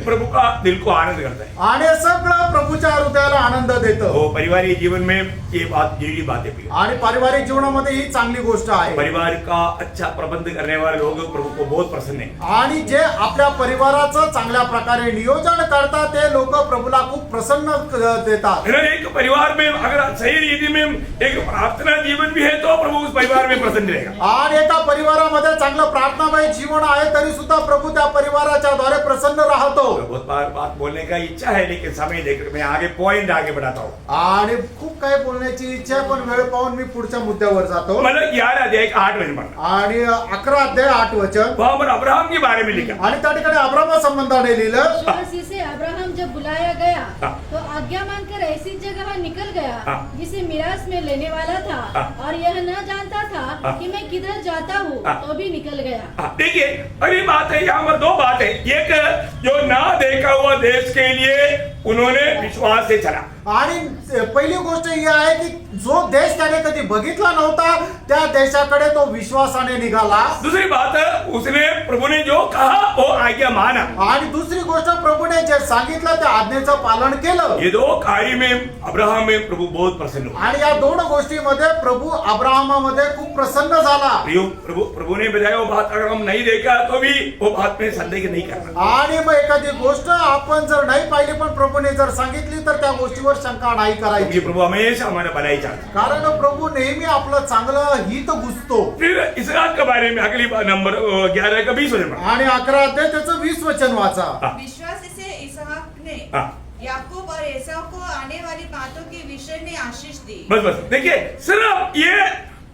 प्रभु का दिल को आनंद करता है। आणि सगळं प्रभूच्या हृदयाला आनंद देतं वो पारिवारिक जीवन में ये बात जरूरी बात है। आणि पारिवारिक जीवनामध्ये ही चांगली गोष्ट आहे परिवार का अच्छा प्रबंध करने वाले लोग प्रभु को बहुत प्रसन्न है। आणि जे आपल्या परिवाराचं चांगल्या प्रकारे नियोजन करतात ते लोक प्रभूला खूप प्रसन्न देतात एक परिवार में अगर सही रीति में एक प्रार्थना जीवन भी है तो प्रभु उस परिवार में प्रसन्न रहेगा। आणि एका परिवारामध्ये चांगलं प्रार्थनामय जीवन आहे तरी सुद्धा प्रभू त्या परिवाराच्या द्वारे प्रसन्न राहतो। बहुत बार बात बोलने का इच्छा है लेकिन समय देखकर मैं आगे पॉइंट आगे बढ़ाता हूँ। आणि खूप काही बोलण्याची इच्छा आहे पण वेळ पाहून मी पुढच्या मुद्द्यावर जातो। मतलब 11 अध्याय 8 वचन पढ़ना आणि 11 अध्याय 8 वचन वहां पर अब्राहम के बारे में लिखा। आणि त्या ठिकाणी अब्राहम संबंधाने लिहिलं विश्वासी से अब्राहम जब बुलाया गया हाँ। तो आज्ञा मानकर ऐसी जगह निकल गया हाँ। जिसे मिरास में लेने वाला था हाँ। और यह न जानता था हाँ। कि मैं किधर जाता हूँ हाँ। तो भी निकल गया। देखिए अगली बात है, यहाँ पर 2 बात है। एक जो ना देखा हुआ देश के लिए उन्होंने विश्वास से चला। आणि पहिली गोष्ट ही आहे की जो देश त्याने कधी बघितला नव्हता त्या देशाकडे तो विश्वासाने निघाला। दूसरी बात उसने प्रभु ने जो कहा वो आज्ञा माना। आणि दुसरी गोष्ट प्रभूने जे सांगितलं त्या आज्ञेचं पालन केलं। ये 2 कार्य में अब्राहम में प्रभु बहुत प्रसन्न हुआ। आणि या 2 गोष्टीमध्ये प्रभू अब्राहमामध्ये खूप प्रसन्न झाला। प्रभु ने बताया वो बात अगर हम नहीं देखा तो भी वो बात में संदेह नहीं करना। आणि मग एखादी गोष्ट आपण जर नाही पाहिली पण प्रभूने जर सांगितली तर त्या गोष्टीवर शंका नाही करायची। क्योंकि प्रभु हमेशा हमारा भलाई चाहता है। कारण प्रभू नेहमी आपलं चांगलं हित गुजतो। फिर इसराइल के बारे में अगली बात नंबर 11 का 20 वचन पढ़ा। आणि 11 अध्याय त्याचं 20 वचन वाचा। विश्वास से इसहाक ने हाँ। याकूब और एसाव को आने वाली बातों के विषय में आशीष दी। बस देखिए सिर्फ ये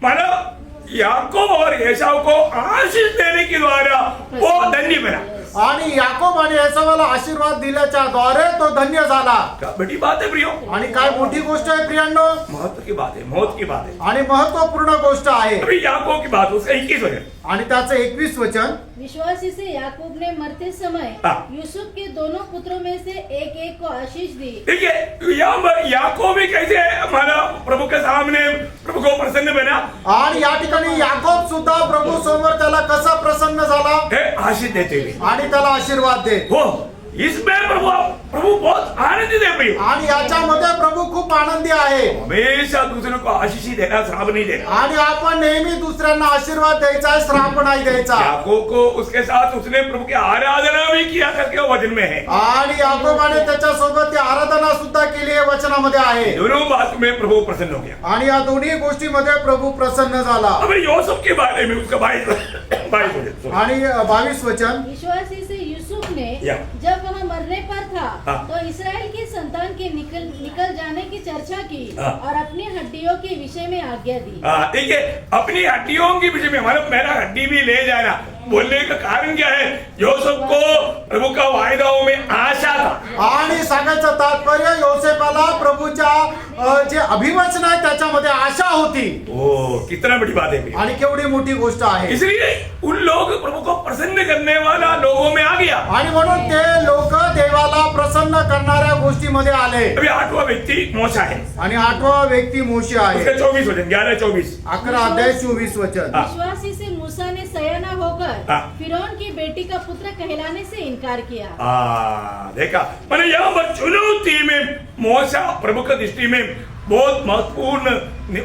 मतलब याकूब और एसाव को आशीष देने के द्वारा वो धन्य बना। आणि याकोब आणि एसावाला आशीर्वाद दिल्याच्या द्वारे तो धन्य झाला। क्या बड़ी बात है प्रियो। आणि काय मोठी गोष्ट आहे प्रियांनो। महत्व की बात है, मौत की बात है। आणि महत्वपूर्ण गोष्ट आहे। अभी याकूब की बात उसका 21 वचन। आणि त्याचं 21 वचन विश्वासी से याकूब ने मरते समय हाँ। यूसुफ के दोनों पुत्रों में से एक को आशीष दी। देखिए यहाँ पर याकूब भी कैसे हमारा प्रभु के सामने प्रभु को प्रसन्न बना। आणि या ठिकाणी याकोब सुद्धा प्रभू समोर त्याला कसा प्रसन्न झाला है आशीष देते हुए आणि त्याला आशीर्वाद दे। हो इसमें प्रभु बहुत आनंदित है प्रियो। आणि याच्यामध्ये प्रभू खूप आनंदी आहे। हमेशा दूसरों को आशीष ही देना, श्राप नहीं देना। आणि आपण नेहमी दुसऱ्यांना आशीर्वाद द्यायचा आहे, श्राप नाही द्यायचा। याकूब को उसके साथ उसने प्रभु की आराधना भी किया करके वो वचन में है। आणि याकोबाने त्याच्या सोबत ती आराधना सुद्धा केली आहे वचनामध्ये आहे। दोनों बात में प्रभु प्रसन्न हो गया। आणि या दोन्ही गोष्टीमध्ये प्रभू प्रसन्न झाला। अब यूसुफ के बारे में उसका 22 वचन। आणि 22 वचन विश्वासी से यूसुफ ने या। जब वह मरने पर था हाँ। तो इसराइल की संतान के निकल जाने की चर्चा की हाँ। और अपनी हड्डियों के विषय में आज्ञा दी। देखिए अपनी हड्डियों के विषय में हमारा मेरा हड्डी भी ले जाना बोलने का कारण क्या है। यूसुफ को प्रभु का वायदाओं में आशा था। आणि सांगायचं तात्पर्य योसेफाला प्रभूच्या जे अभिवचन आहे त्याच्यामध्ये आशा होती। ओ कितना बड़ी बात है। आणि केवढी मोठी गोष्ट आहे। इसलिए उन लोग प्रभु को प्रसन्न करने वाला लोगों में आ गया। आणि म्हणून ते लोक देवाला प्रसन्न करणाऱ्या गोष्टीमध्ये आले। अभी 8वां व्यक्ति मूसा है। आणि 8वा व्यक्ती मोशे आहे। उसका 24 वचन 11-24। 11 अध्याय 24 वचन। हाँ। विश्वासी से मूसा ने सयाना होकर हाँ। फिरौन की बेटी का पुत्र कहलाने से इनकार किया। देखा मैंने यहाँ पर चुनौती में मूसा प्रभु की दृष्टि में बहुत महत्वपूर्ण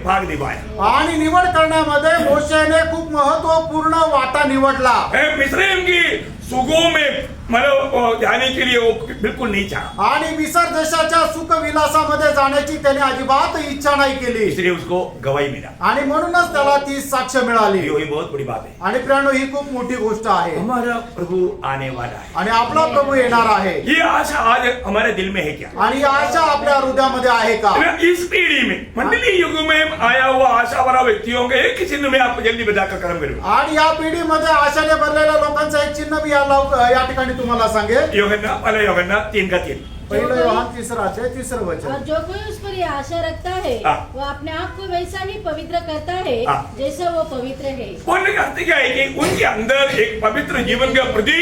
भाग निभाया। आणि निवड करण्यामध्ये मोशेने खूप महत्वपूर्ण वाटा निवडला। मिस्रैम की सुगो में मतलब जाने के लिए वो बिल्कुल नहीं चाहा। आणि मिसर देशाच्या सुख विलासामध्ये जाण्याची त्याने अजिबात इच्छा नाही केली। इसलिए उसको गवाही मिला। आणि म्हणूनच त्याला ती साक्ष मिळाली। ये बहुत बड़ी बात है। आणि प्रियांनो ही खूप मोठी गोष्ट आहे। हमारा प्रभु आने वाला है। आणि आपला प्रभू येणार आहे। ये आशा आज हमारे दिल में है क्या। आणि ही आशा आपल्या हृदयामध्ये आहे का। इस पीढ़ी में मंडली युग में आया हुआ आशा वाला व्यक्तियों के एक चिन्ह में आपको जल्दी बताकर कर्म करूंगा। आणि या पिढीमध्ये आशाने भरलेल्या लोकांचं एक चिन्ह मी या ठिकाणी तुम्हाला सांगेल। योहन्ना 3:3। पहिलं योहान 3 अध्याय 3 वचन। और जो कोई उस पर ये आशा रखता है हाँ। वो अपने आप को वैसा ही पवित्र करता है हाँ। जैसा वो पवित्र है। बोलने का अर्थ क्या है कि उनके अंदर एक पवित्र जीवन का प्रति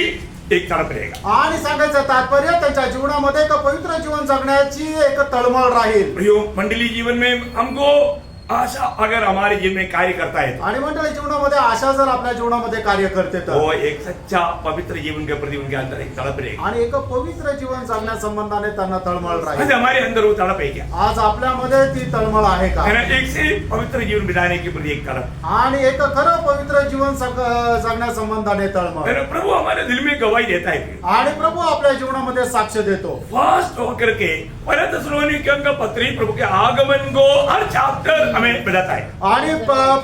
एक तड़प रहेगा। आणि सांगायचं तात्पर्य त्यांच्या जीवनामध्ये एक पवित्र जीवन जगण्याची एक तळमळ राहील। प्रियो मंडली जीवन में हमको आशा अगर हमारे जीवन में कार्य करता है आणि मंडळी जीवनामध्ये आशा जर आपल्या जीवनामध्ये कार्य करते तो तर वो एक सच्चा पवित्र जीवन के प्रति उनके अंदर एक तड़प रहेगी। आणि एक पवित्र जीवन जगण्या संबंधाने त्यांना तळमळ आज राहील। हमारे अंदर वो तड़प है क्या? आज आपल्यामध्ये ती तळमळ आहे का? है ना, एक से पवित्र जीवन बिताने के प्रति एक तड़प आणि एक खरं पवित्र जीवन जगण्या संबंधाने तळमळ है ना। प्रभु हमारे दिल में गवाही देता है आणि प्रभू आपल्या जीवनामध्ये साक्ष देतो। फास्ट होकर के पहले थेसलोनिकियों का पत्री प्रभु के आगमन को हर चैप्टर हमें बताता है। आणि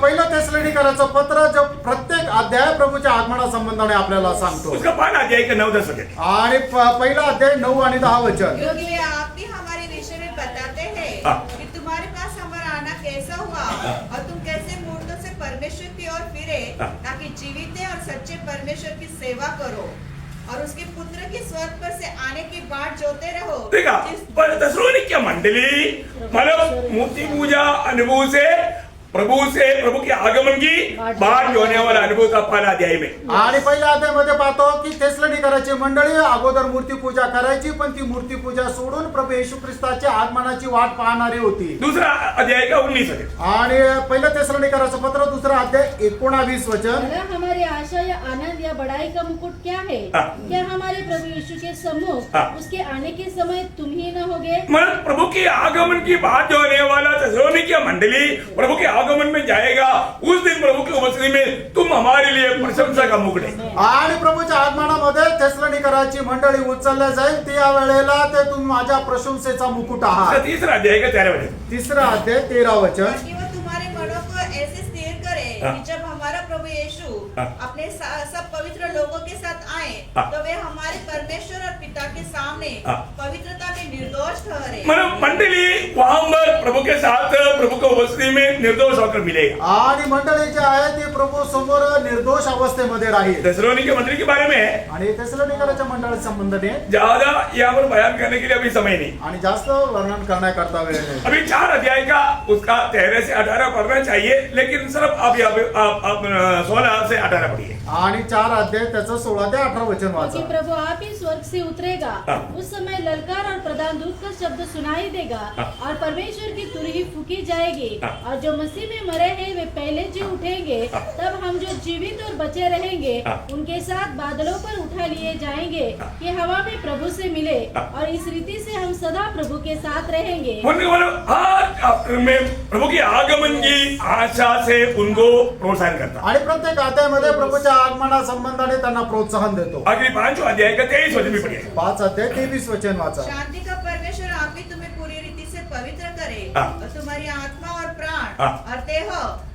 पहिलं थेसलोनिकराचं पत्र जो प्रत्येक अध्याय प्रभूच्या आगमना संबंधाने आपल्याला सांगतो। उसका पहला अध्याय के 9-10 वचन आणि पहिला अध्याय 9 आणि 10 वचन। क्योंकि वे आप भी हमारे विषय में बताते हैं हाँ। कि तुम्हारे पास हमारा आना कैसा हुआ और तुम कैसे मूर्तों से परमेश्वर की ओर फिरे हाँ। ताकि जीवित और सच्चे परमेश्वर की सेवा करो और उसके पुत्र की स्वर्ग पर से आने की बाट जोते रहो। देखा, जिस- पर थेसलोनिकिया मंडली मतलब मूर्ति पूजा अनुभव से प्रभु के आगमन की बाट जोने वाला अनुभव था पहला अध्याय में। आणि पहिल्या अध्यायामध्ये पाहतो की थेसलोनिकराची मंडळी अगोदर मूर्ती पूजा करायची, पण ती मूर्ती पूजा सोडून प्रभू येशू ख्रिस्ताच्या आगमनाची वाट पाहणारी होती। दूसरा अध्याय का 19 वचन। आणि पहिलं थेसलोनिकराचं पत्र दुसरा अध्याय 19 वचन। भला हमारी आशा या आनंद या बड़ाई का मुकुट क्या है? हाँ। क्या हमारे प्रभु यीशु के सम्मुख हाँ। उसके आने के समय तुम ही न होगे? मतलब प्रभु के आगमन की बात जोने वाला थेसलोनिकिया मंडली प्रभु के आगमन में जाएगा। उस दिन प्रभु की उपस्थिति में तुम हमारे लिए प्रशंसा का मुकुट है। आणि प्रभूच्या आगमनामध्ये थेसलोनिकराची मंडळी उचलल्या जाईल, त्या वेळेला ते तुम्ही माझ्या प्रशंसेचा मुकुट उसका आहात। तीसरा अध्याय का 13 वचन। तिसरा अध्याय 13 वचन। ताकि वो तुम्हारे मनों को ऐसे स्थिर करे हाँ। कि जब हमारा प्रभु यीशु हाँ। अपने सब पवित्र लोगों के साथ आए हाँ। तो वे हमारे परमेश्वर और पिता के सामने हाँ। पवित्रता में निर्दोष ठहरे। मतलब मंडली वहां पर प्रभु के साथ प्रभु की उपस्थिति में निर्दोष होकर मिलेगा। आणि मंडळी जे आहे ते प्रभू समोर निर्दोष अवस्थेमध्ये राहील। थेसलोनिकिया मंडली के बारे में आणि थेसलोनिकराच्या मंडळी संबंधाने ज्यादा यहाँ पर बयान करने के लिए अभी समय नहीं। आणि जास्त वर्णन करण्याकरता वेळ नाही। अभी 4 अध्याय का उसका 13 से 18 पढ़ना चाहिए, लेकिन सिर्फ आप 16 से 18 पढ़िए। आणि 4 अध्याय त्याचं 16 ते 18 वचन क्योंकि वाचा। प्रभु आप ही स्वर्ग से उतरेगा। हाँ। उस समय ललकार और प्रधान दूत का शब्द सुनाई देगा हाँ। और परमेश्वर की तुरही फूकी जाएगी हाँ। और जो मसीह में मरे हैं वे पहले जी उठेंगे। हाँ। तब हम जो जीवित और बचे रहेंगे हाँ। उनके साथ बादलों पर उठा लिए जाएंगे हाँ। कि हवा में प्रभु से मिले हाँ। और इस रीति से हम सदा प्रभु के साथ रहेंगे। मतलब हर चैप्टर में प्रभु के आगमन की आशा से उनको प्रोत्साहन करता। आणि प्रत्येक अध्यायामध्ये प्रभूच्या आगमना संबंधाने त्यांना प्रोत्साहन देतो। आखिरी 5 अध्याय का 23 वचन भी पढ़िए। 5 अध्याय 23 वचन वाचा। शांति का परमेश्वर आप ही तुम्हें पूरी रीति से पवित्र करे हाँ। और तुम्हारी आत्मा और प्राण हाँ। और देह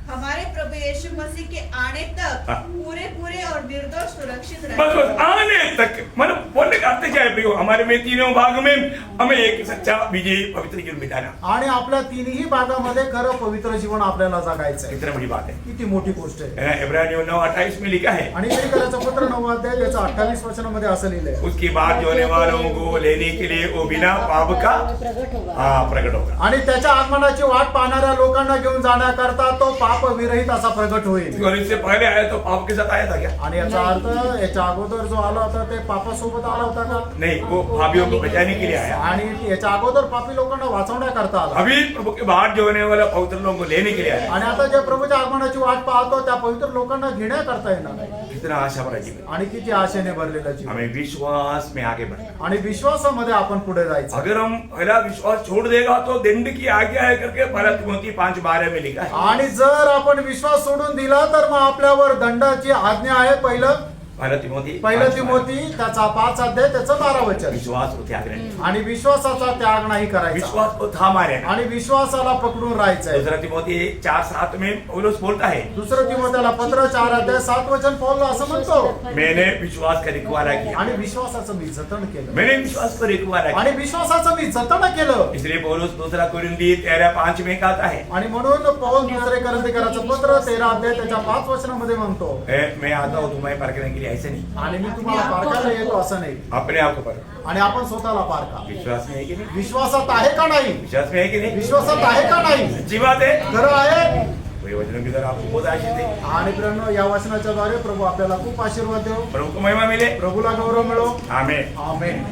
हमारे प्रभु यीशु मसीह के आने तक हाँ। पूरे और निर्दोष सुरक्षित बस रहे। आने तक मतलब बोलने का अर्थ क्या है प्रियो? हमारे में तीनों भाग में हमें एक सच्चा विजयी पवित्र जीवन बिताना। आणि आपल्या तिन्ही भागामध्ये खरं पवित्र जीवन आपल्याला जगायचं आहे। कितना बड़ी बात है। किती मोठी गोष्ट आहे। इब्रानियों 9:28 में लिखा है, आणि फिलिप्पियराचं पत्र 9 अध्याय त्याचं 28 वचनामध्ये असं लिहिलंय, उसकी बात जोने वालों को लेने के लिए वो बिना पाप का प्रकट होगा। प्रकट होगा। आणि त्याच्या आगमनाची वाट पाहणाऱ्या लोकांना घेऊन जाण्याकरता तो पाप विरहित असा प्रगट होईल। और इससे पहले आया तो पाप के साथ आया था क्या? आणि याचा अर्थ याच्या अगोदर जो आला होता ते पापासोबत आला होता का? नहीं, वो पापियों को बचाने के लिए आया। आणि याच्या अगोदर पापी लोकांना वाचवण्याकरता आला। अभी प्रभु के बाहर जो होने वाला पवित्र लोगों को लेने के लिए आया। आणि आता जे प्रभूच्या आगमनाची वाट पाहतो त्या पवित्र लोकांना घेण्याकरता येणार आहे। कितना आशा भरा जीवन। आणि किती आशेने भरलेला जीवन। हमें विश्वास में आगे बढ़ना। आणि विश्वासामध्ये आपण पुढे जायचं। अगर हम पहला विश्वास छोड़ देगा तो दंड की आज्ञा है करके पहला तिमोथी 5:12 में लिखा है। आणि जर आपण विश्वास सोडून दिला तर मग आपल्यावर दंडाची आज्ञा आहे। पहिलं तिमोथी त्याचा 5 अध्याय त्याचं 12 वचन। विश्वास को त्याग नहीं, आणि विश्वासाचा त्याग नाही करायचा विश्वास को थामा रहना। आणि विश्वासाला पकडून राहायचंय। दूसरा तिमोथी 4:7 में पौलुस बोलता है, दुसरं तिमोथेला पत्र 4 अध्याय 7 वचन पौल असं म्हणतो, मैंने विश्वास का रिकवारा किया। आणि विश्वासाचं मी जतन केलं। मैंने विश्वास को रिकवारा किया। आणि विश्वासाचं मी जतन केलं। इसलिए पौलुस दूसरा कोरिन्थी 13:5 में कहता है, आणि म्हणून पौल दुसरे कोरिन्थीकराचं पत्र 13 अध्याय त्याच्या 5 वचनामध्ये म्हणतो, मैं आता हूँ तुम्हें परखने के लिए, ऐसे नहीं, आणि मी तुम्हाला पारखायला येतो असं नाही। अपने आप को परखो। आणि आपण स्वतःला पारखा। विश्वास में है कि नहीं? विश्वासात आहे का नाही? विश्वास में है कि नहीं? विश्वासात आहे का नाही? अच्छी बात है। खरं आहे। वही वचनों की तरह आपको बहुत आशीष दे, आणि प्रेरणा या वचनाच्या द्वारे प्रभू आपल्याला खूप आशीर्वाद देव। प्रभु को महिमा मिले। प्रभूला गौरव मिळो। आमेन। आमेन।